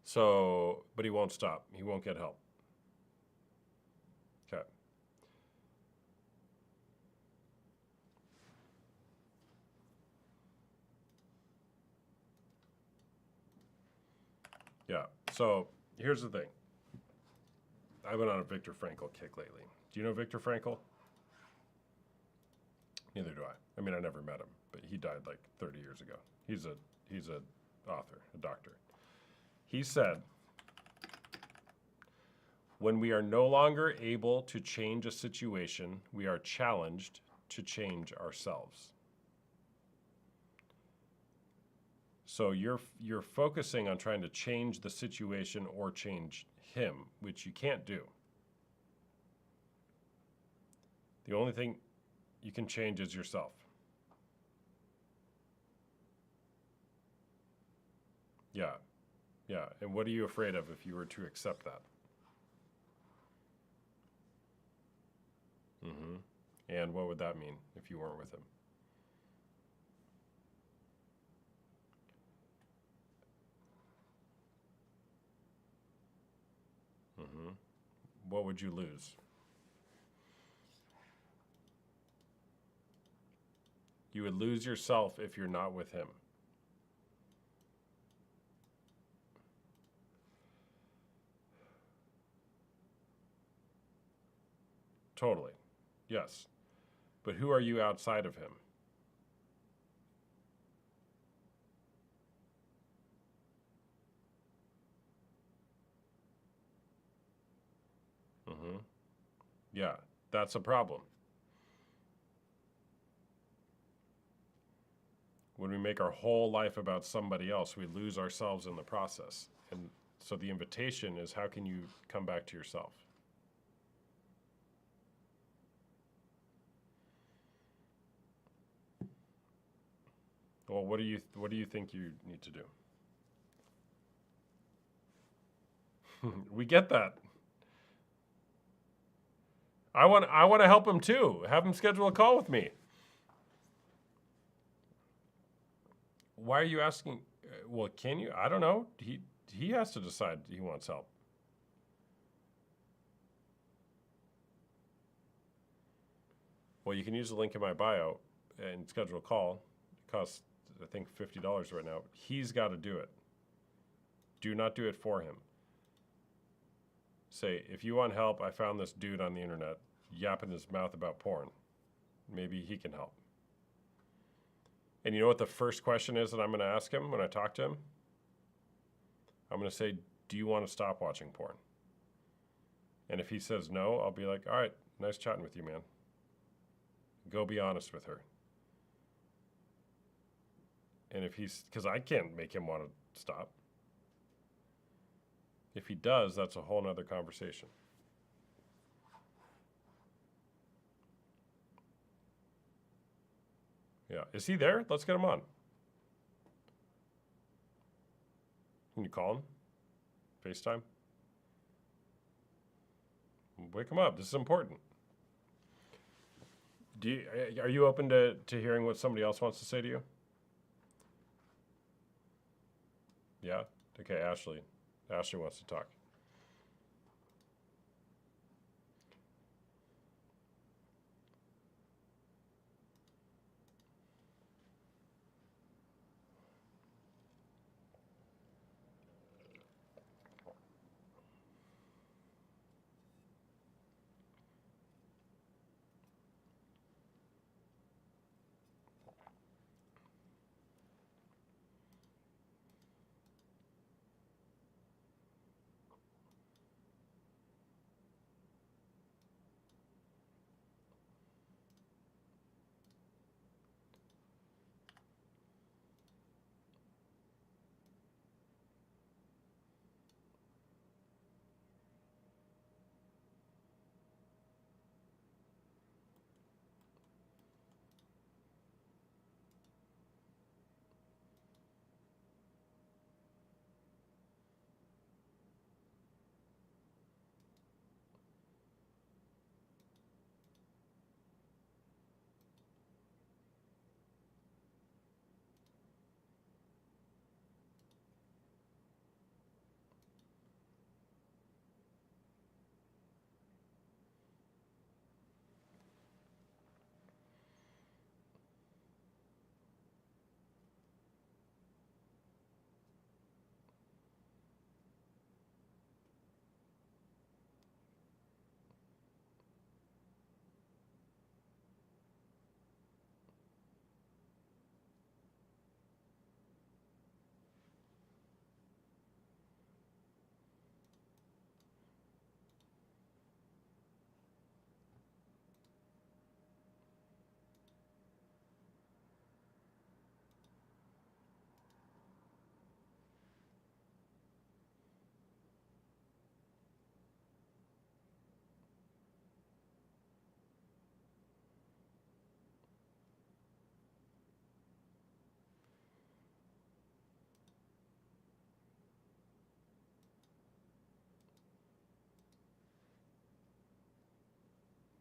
S1: So, but he won't stop. He won't get help. Okay. Yeah. So here's the thing. I've been on a Viktor Frankl kick lately. Do you know Viktor Frankl? Neither do I. I mean, I never met him, but he died like 30 years ago. He's a author, a doctor. He said, when we are no longer able to change a situation, we are challenged to change ourselves. So you're focusing on trying to change the situation or change him, which you can't do. The only thing you can change is yourself. Yeah. Yeah. And what are you afraid of if you were to accept that? Mm-hmm. And what would that mean if you weren't with him? Mm-hmm. What would you lose? You would lose yourself if you're not with him. totally. Yes. But who are you outside of him? Hmm. Yeah, that's a problem. When we make our whole life about somebody else, we lose ourselves in the process. And so the invitation is, how can you come back to yourself? Well, what do you think you need to do? We get that. I want to help him too. Have him schedule a call with me. Why are you asking? Well, can you? I don't know. He has to decide he wants help. Well, you can use the link in my bio and schedule a call. It costs, I think, $50 right now. He's got to do it. Do not do it for him. Say, if you want help, I found this dude on the internet yapping his mouth about porn. Maybe he can help. And you know what the first question is that I'm going to ask him when I talk to him? I'm going to say, do you want to stop watching porn? And if he says no, I'll be like, all right, nice chatting with you, man. Go be honest with her. And if because I can't make him want to stop. If he does, that's a whole nother conversation. Yeah. Is he there? Let's get him on. Can you call him? FaceTime? Wake him up. This is important. Are you open to hearing what somebody else wants to say to you? Yeah? Okay, Ashley. Ashley wants to talk.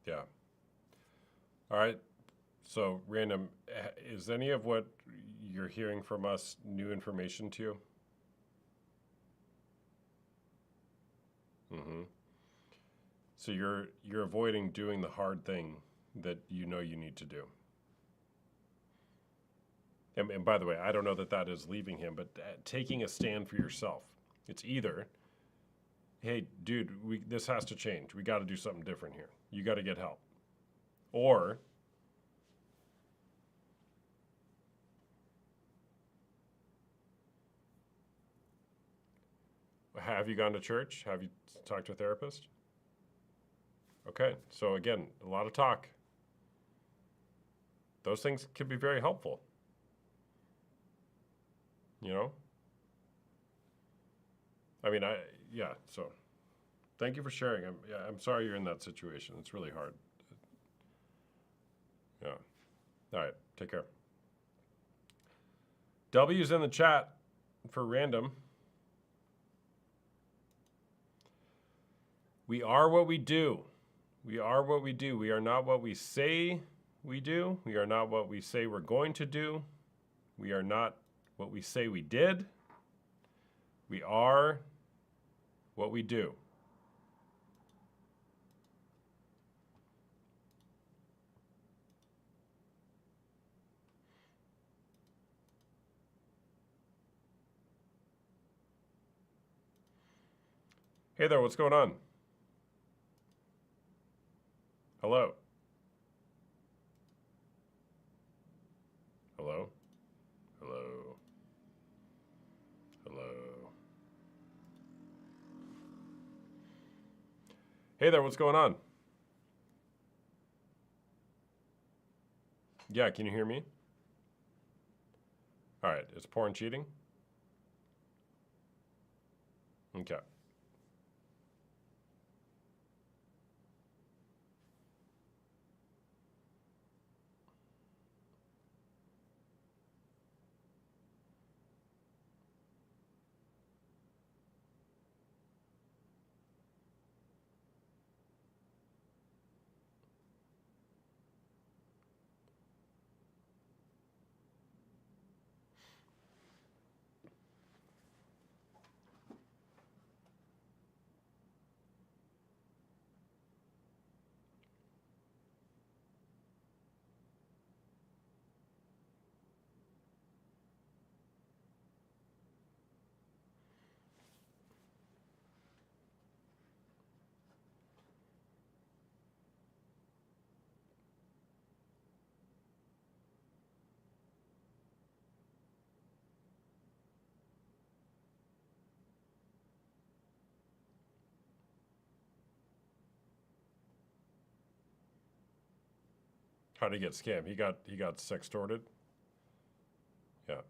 S1: Yeah. All right. So, random, is any of what you're hearing from us new information to you? Mm-hmm. So you're avoiding doing the hard thing that you know you need to do. And by the way, I don't know that that is leaving him, but taking a stand for yourself. It's either hey, dude, this has to change. We got to do something different here. You got to get help. Or have you gone to church? Have you talked to a therapist? Okay, so again, a lot of talk. Those things can be very helpful. You know? I mean, yeah, so thank you for sharing. I'm sorry you're in that situation. It's really hard. Yeah. All right, take care. W's in the chat for random. We are what we do. We are what we do. We are not what we say we do. We are not what we say we're going to do. We are not what we say we did. We are what we do. Hey there, what's going on? Hello? Hello? Hello? Hello? Hey there, what's going on? Yeah, can you hear me? All right, is porn cheating? Okay. How did he get scammed? He got sextorted? Yeah.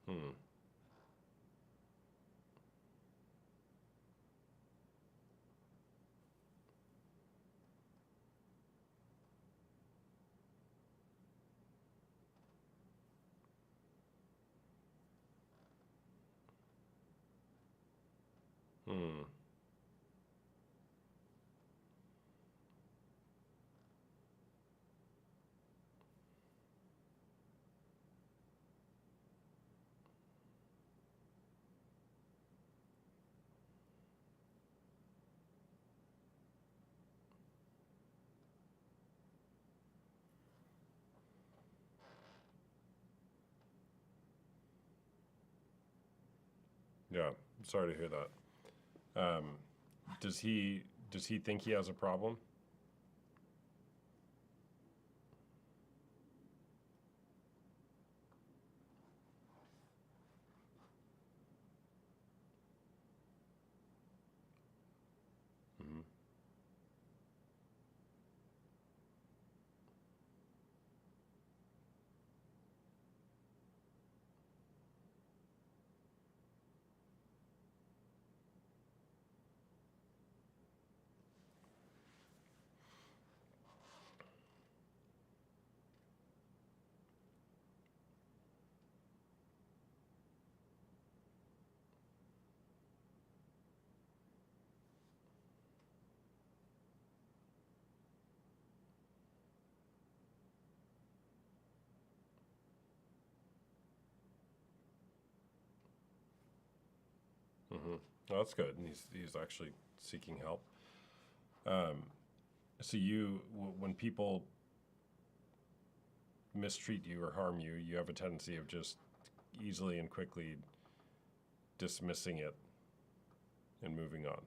S1: Hmm. Hmm. Yeah. I'm sorry to hear that. Does he think he has a problem? Hmm. Mm-hmm. Well, that's good. And he's actually seeking help. So when people mistreat you or harm you, you have a tendency of just easily and quickly dismissing it and moving on.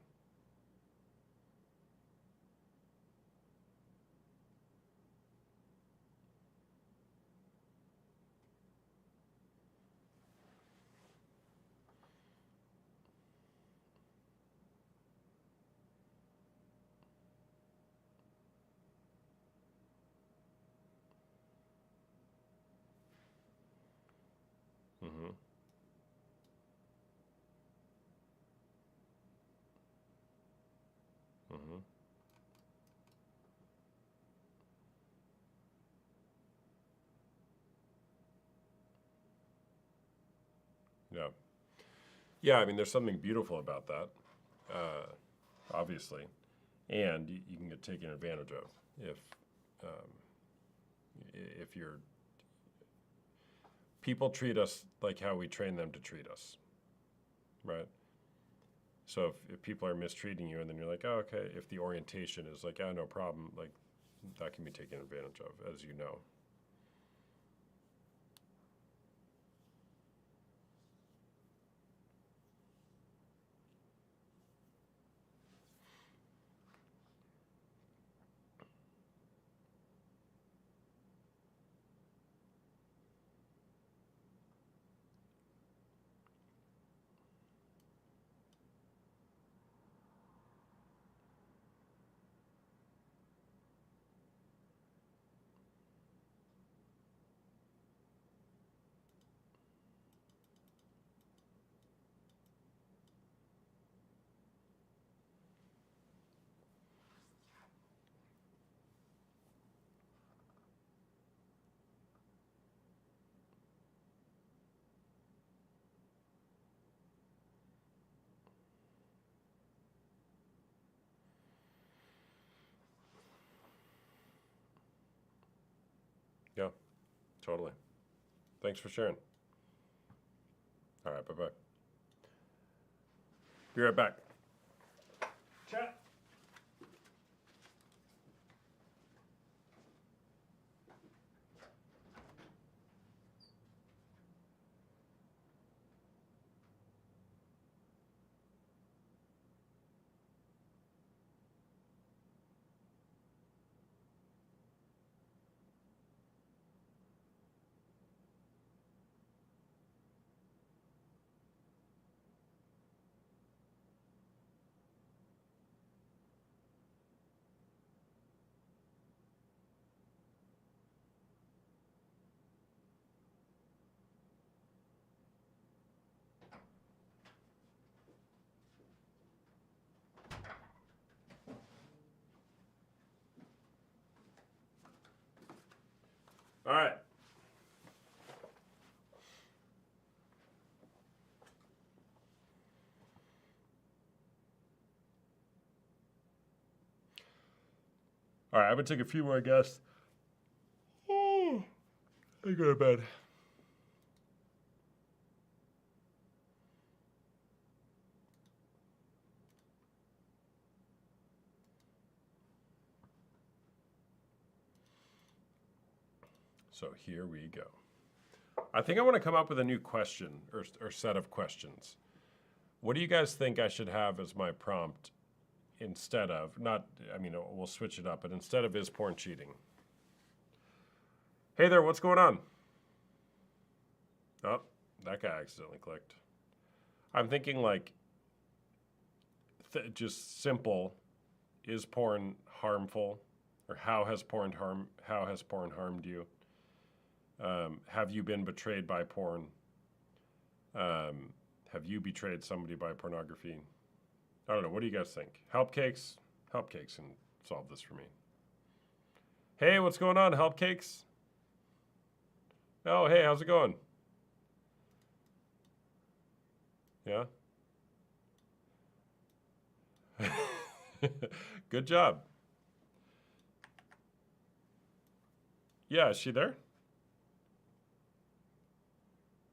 S1: Mm-hmm. Mm-hmm. Yeah. Yeah, I mean, there's something beautiful about that, uh, obviously, and you can get taken advantage of um, if you're people treat us like how we train them to treat us, right? So if people are mistreating you, and then you're like, oh, okay, if the orientation is like, oh, no problem, like that can be taken advantage of, as you know. Yeah, totally. Thanks for sharing. All right, bye bye. Be right back. Chat. All right. All right, I'm gonna take a few more guests. Oh, I go to bed. So here we go. I think I want to come up with a new question or set of questions. What do you guys think I should have as my prompt instead of, not, I mean, we'll switch it up, but instead of is porn cheating? Hey there, what's going on? Oh, that guy accidentally clicked. I'm thinking like, just simple, is porn harmful? Or how has porn harmed you? Have you been betrayed by porn? Have you betrayed somebody by pornography? I don't know. What do you guys think? Help Cakes? Help Cakes can solve this for me. Hey, what's going on, Help Cakes? Oh, hey, how's it going? Yeah? Good job. Yeah, is she there?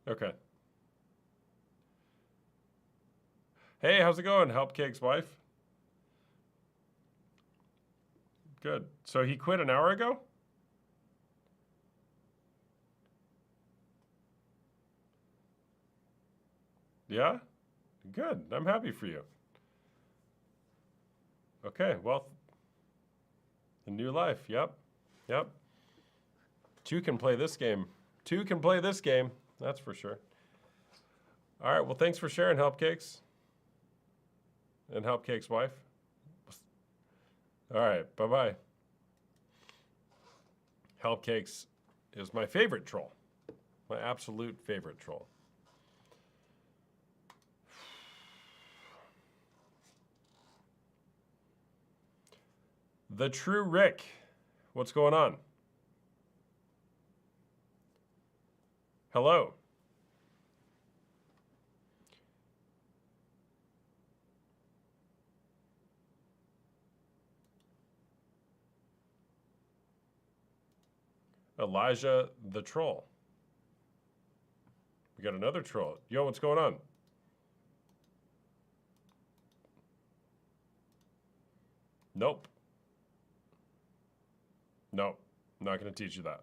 S1: Okay. Hey, how's it going, Helpcake's wife? Good. So he quit an hour ago? Yeah? Good. I'm happy for you. Okay, well, a new life. Yep. Yep. Two can play this game. Two can play this game. That's for sure. All right. Well, thanks for sharing, Helpcakes and Helpcake's wife. All right. Bye bye. Helpcakes is my favorite troll, my absolute favorite troll. The True Rick. What's going on? Hello. Elijah the Troll. We got another troll. Yo, what's going on? Nope. Nope. Not going to teach you that.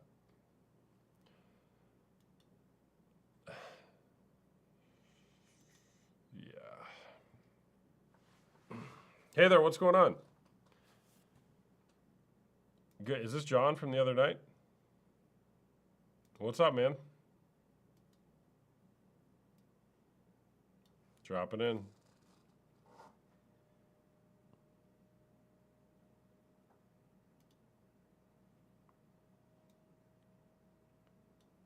S1: Yeah. Hey there, what's going on? Good. Is this John from the other night? What's up, man? Dropping in.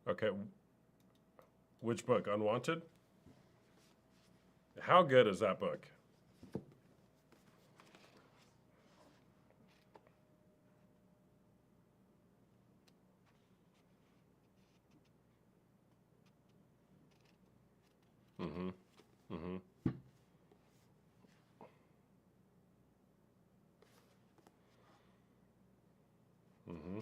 S1: Okay. Which book? Unwanted? How good is that book? Mm-hmm. Mm-hmm. Mm-hmm.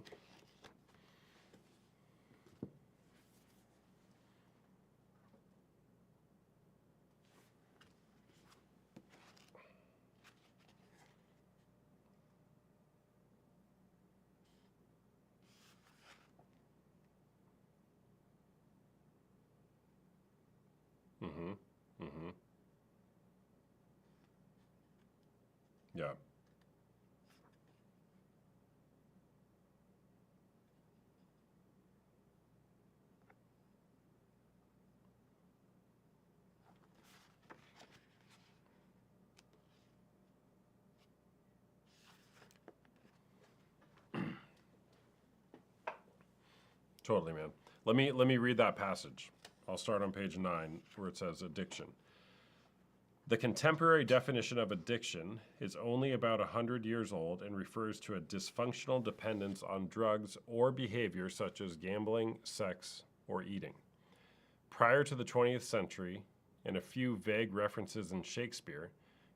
S1: Mm-hmm. Mm-hmm. Yeah. Totally, man. Let me read that passage. I'll start on page 9 where it says addiction. The contemporary definition of addiction is only about 100 years old and refers to a dysfunctional dependence on drugs or behavior such as gambling, sex, or eating. Prior to the 20th century and a few vague references in Shakespeare,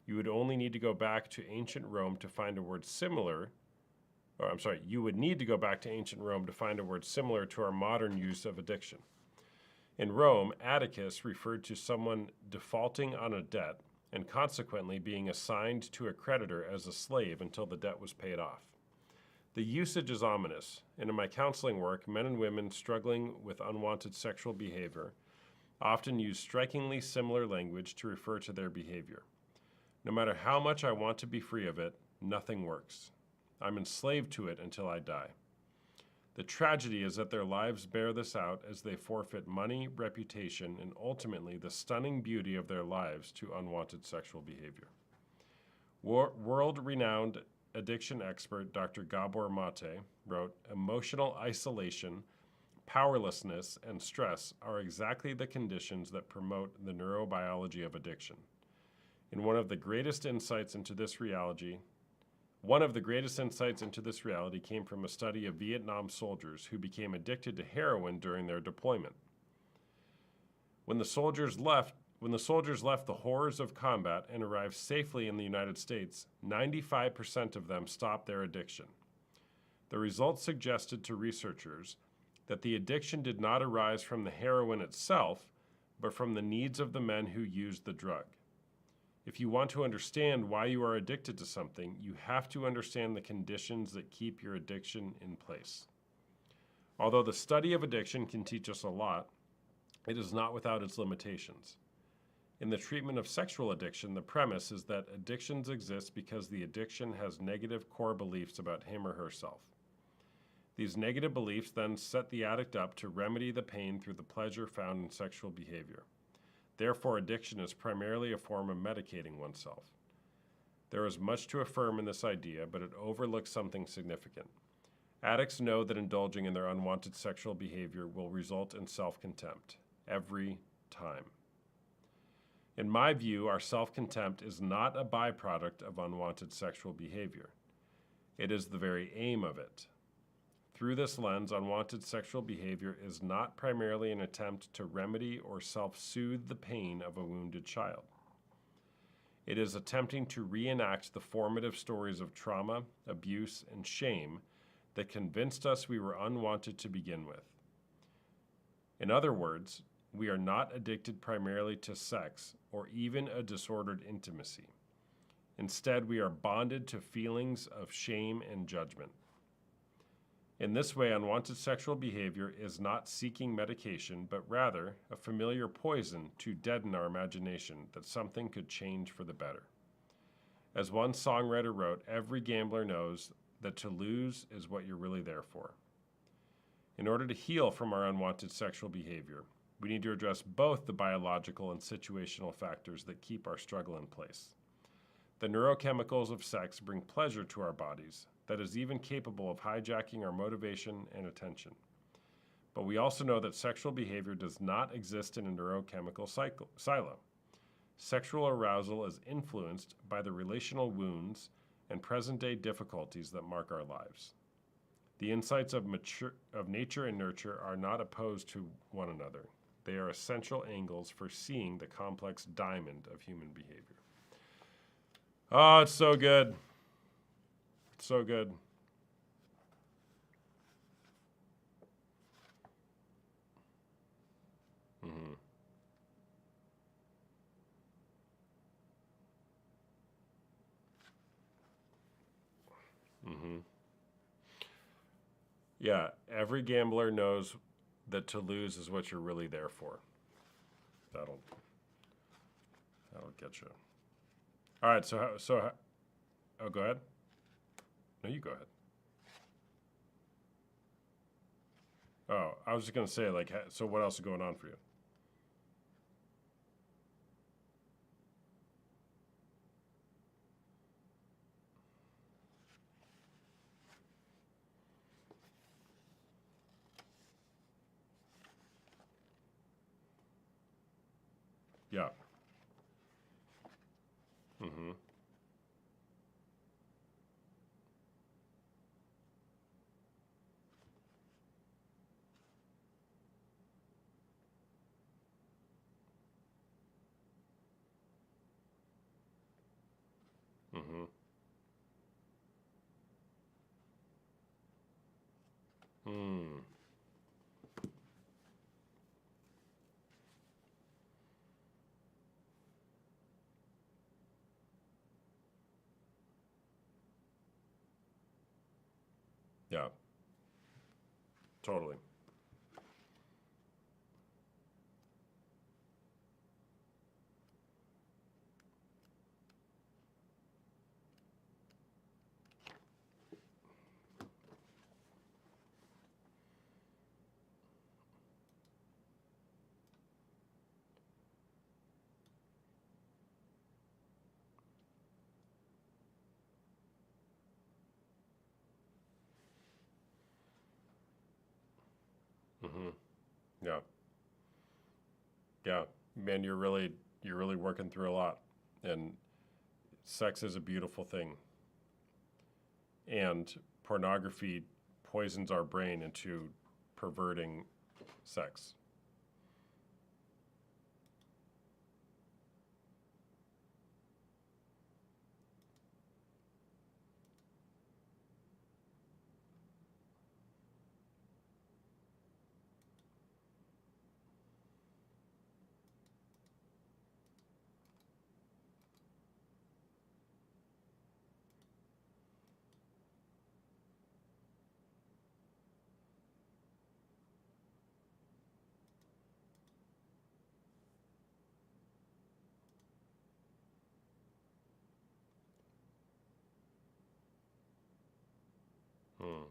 S1: you would only need to go back to ancient Rome to find a word similar, or I'm sorry, you would need to go back to ancient Rome to find a word similar to our modern use of addiction. In Rome, Atticus referred to someone defaulting on a debt and consequently being assigned to a creditor as a slave until the debt was paid off. The usage is ominous, and in my counseling work, men and women struggling with unwanted sexual behavior often use strikingly similar language to refer to their behavior. No matter how much I want to be free of it, nothing works. I'm enslaved to it until I die. The tragedy is that their lives bear this out as they forfeit money, reputation, and ultimately the stunning beauty of their lives to unwanted sexual behavior. World-renowned addiction expert Dr. Gabor Mate wrote, "Emotional isolation, powerlessness, and stress are exactly the conditions that promote the neurobiology of addiction. In one of the greatest insights into this reality came from a study of Vietnam soldiers who became addicted to heroin during their deployment. When the soldiers left the horrors of combat and arrived safely in the United States, 95% of them stopped their addiction. The results suggested to researchers that the addiction did not arise from the heroin itself, but from the needs of the men who used the drug. If you want to understand why you are addicted to something, you have to understand the conditions that keep your addiction in place. Although the study of addiction can teach us a lot, it is not without its limitations. In the treatment of sexual addiction, the premise is that addictions exist because the addiction has negative core beliefs about him or herself. These negative beliefs then set the addict up to remedy the pain through the pleasure found in sexual behavior. Therefore, addiction is primarily a form of medicating oneself. There is much to affirm in this idea, but it overlooks something significant. Addicts know that indulging in their unwanted sexual behavior will result in self-contempt every time. In my view, our self-contempt is not a byproduct of unwanted sexual behavior. It is the very aim of it. Through this lens, unwanted sexual behavior is not primarily an attempt to remedy or self-soothe the pain of a wounded child. It is attempting to reenact the formative stories of trauma, abuse, and shame that convinced us we were unwanted to begin with. In other words, we are not addicted primarily to sex or even a disordered intimacy. Instead, we are bonded to feelings of shame and judgment. In this way, unwanted sexual behavior is not seeking medication, but rather a familiar poison to deaden our imagination that something could change for the better. As one songwriter wrote, every gambler knows that to lose is what you're really there for. In order to heal from our unwanted sexual behavior, we need to address both the biological and situational factors that keep our struggle in place. The neurochemicals of sex bring pleasure to our bodies that is even capable of hijacking our motivation and attention. But we also know that sexual behavior does not exist in a neurochemical silo. Sexual arousal is influenced by the relational wounds and present-day difficulties that mark our lives. The insights of nature and nurture are not opposed to one another. They are essential angles for seeing the complex diamond of human behavior. Oh, it's so good. It's so good. Mm-hmm. Mm-hmm. Yeah, every gambler knows that to lose is what you're really there for. That'll get you. All right, oh, go ahead. No, you go ahead. Oh, I was just gonna say, like, so what else is going on for you? Yeah. Mm-hmm. Mm-hmm. Mm. Yeah. Totally. Mm-hmm. Yeah. Yeah. Man, you're really working through a lot. And sex is a beautiful thing. And pornography poisons our brain into perverting sex. Mm.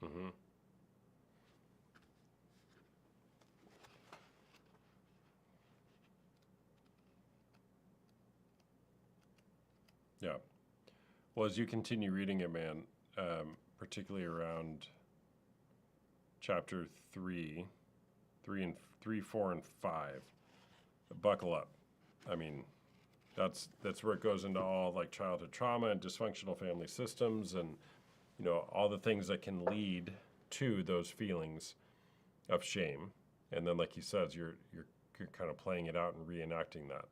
S1: Mm-hmm. Yeah. Well, as you continue reading it, man, particularly around chapter 3, 4, and 5, buckle up. I mean, that's where it goes into all like childhood trauma and dysfunctional family systems, and all the things that can lead to those feelings of shame. And then, like he says, you're kind of playing it out and reenacting that.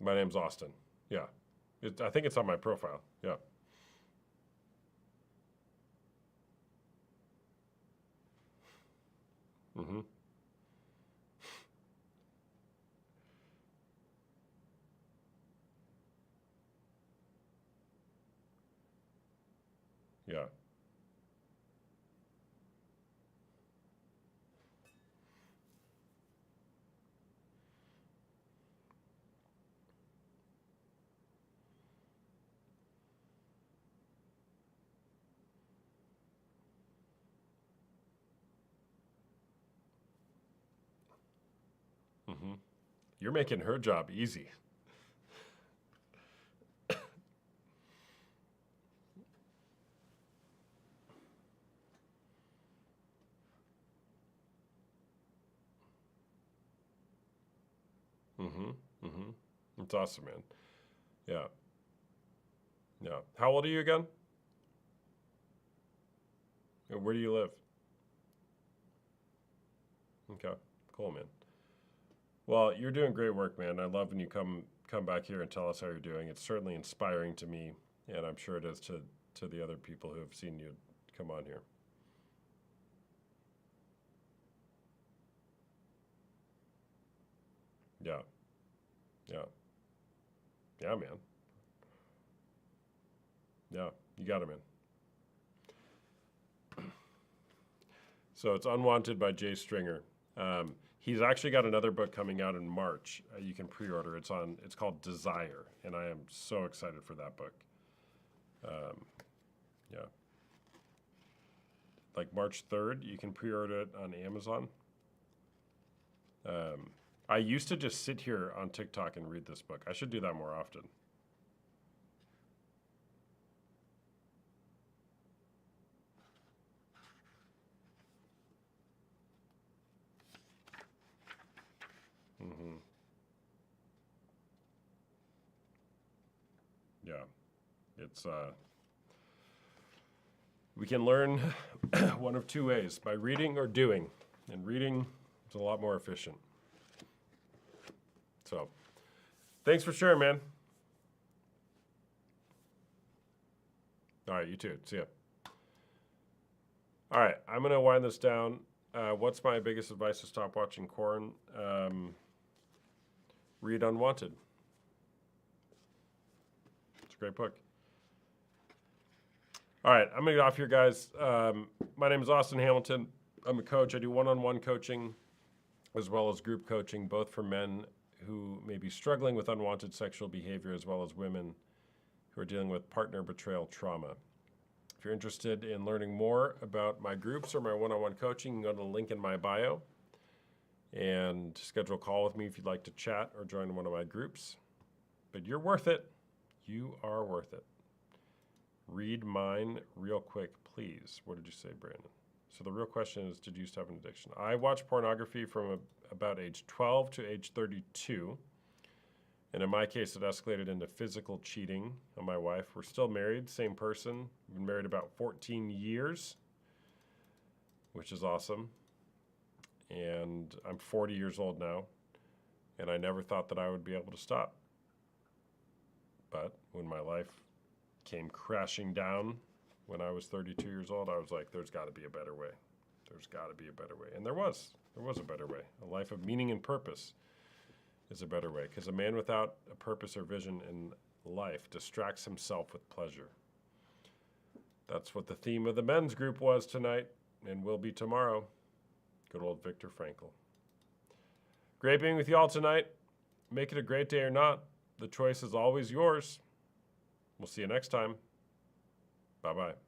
S1: My name's Austin. Yeah. I think it's on my profile. Yeah. Mm-hmm. Yeah. Mm-hmm. You're making her job easy. Mm-hmm. Mm-hmm. It's awesome, man. Yeah. Yeah. How old are you again? Where do you live? Okay. Cool, man. Well, you're doing great work, man. I love when you come back here and tell us how you're doing. It's certainly inspiring to me, and I'm sure it is to the other people who have seen you come on here. Yeah. Yeah. Yeah, man. Yeah. You got it, man. So it's Unwanted by Jay Stringer. He's actually got another book coming out in March. You can pre-order. It's called Desire, and I am so excited for that book. Um, yeah, like March 3rd, you can pre-order it on Amazon. Um, I used to just sit here on TikTok and read this book. I should do that more often. Hmm. Yeah, it's we can learn one of two ways: by reading or doing, and reading is a lot more efficient. So, thanks for sharing, man. All right, you too. See ya. All right, I'm gonna wind this down. What's my biggest advice to stop watching porn? Read Unwanted. It's a great book. All right, I'm gonna get off here, guys. My name is Austin Hamilton. I'm a coach. I do one-on-one coaching as well as group coaching, both for men who may be struggling with unwanted sexual behavior as well as women who are dealing with partner betrayal trauma. If you're interested in learning more about my groups or my one-on-one coaching, you can go to the link in my bio and schedule a call with me if you'd like to chat or join one of my groups. But you're worth it. You are worth it. Read mine real quick, please. What did you say, Brandon? So the real question is, did you used to have an addiction? I watched pornography from about age 12 to age 32. And in my case, it escalated into physical cheating on my wife. We're still married, same person. We've been married about 14 years, which is awesome. And I'm 40 years old now, and I never thought that I would be able to stop. But when my life came crashing down when I was 32 years old, I was like, there's got to be a better way. There's got to be a better way. And there was. There was a better way. A life of meaning and purpose is a better way, because a man without a purpose or vision in life distracts himself with pleasure. That's what the theme of the men's group was tonight and will be tomorrow. Good old Viktor Frankl. Great being with you all tonight. Make it a great day or not. The choice is always yours. We'll see you next time. Bye-bye.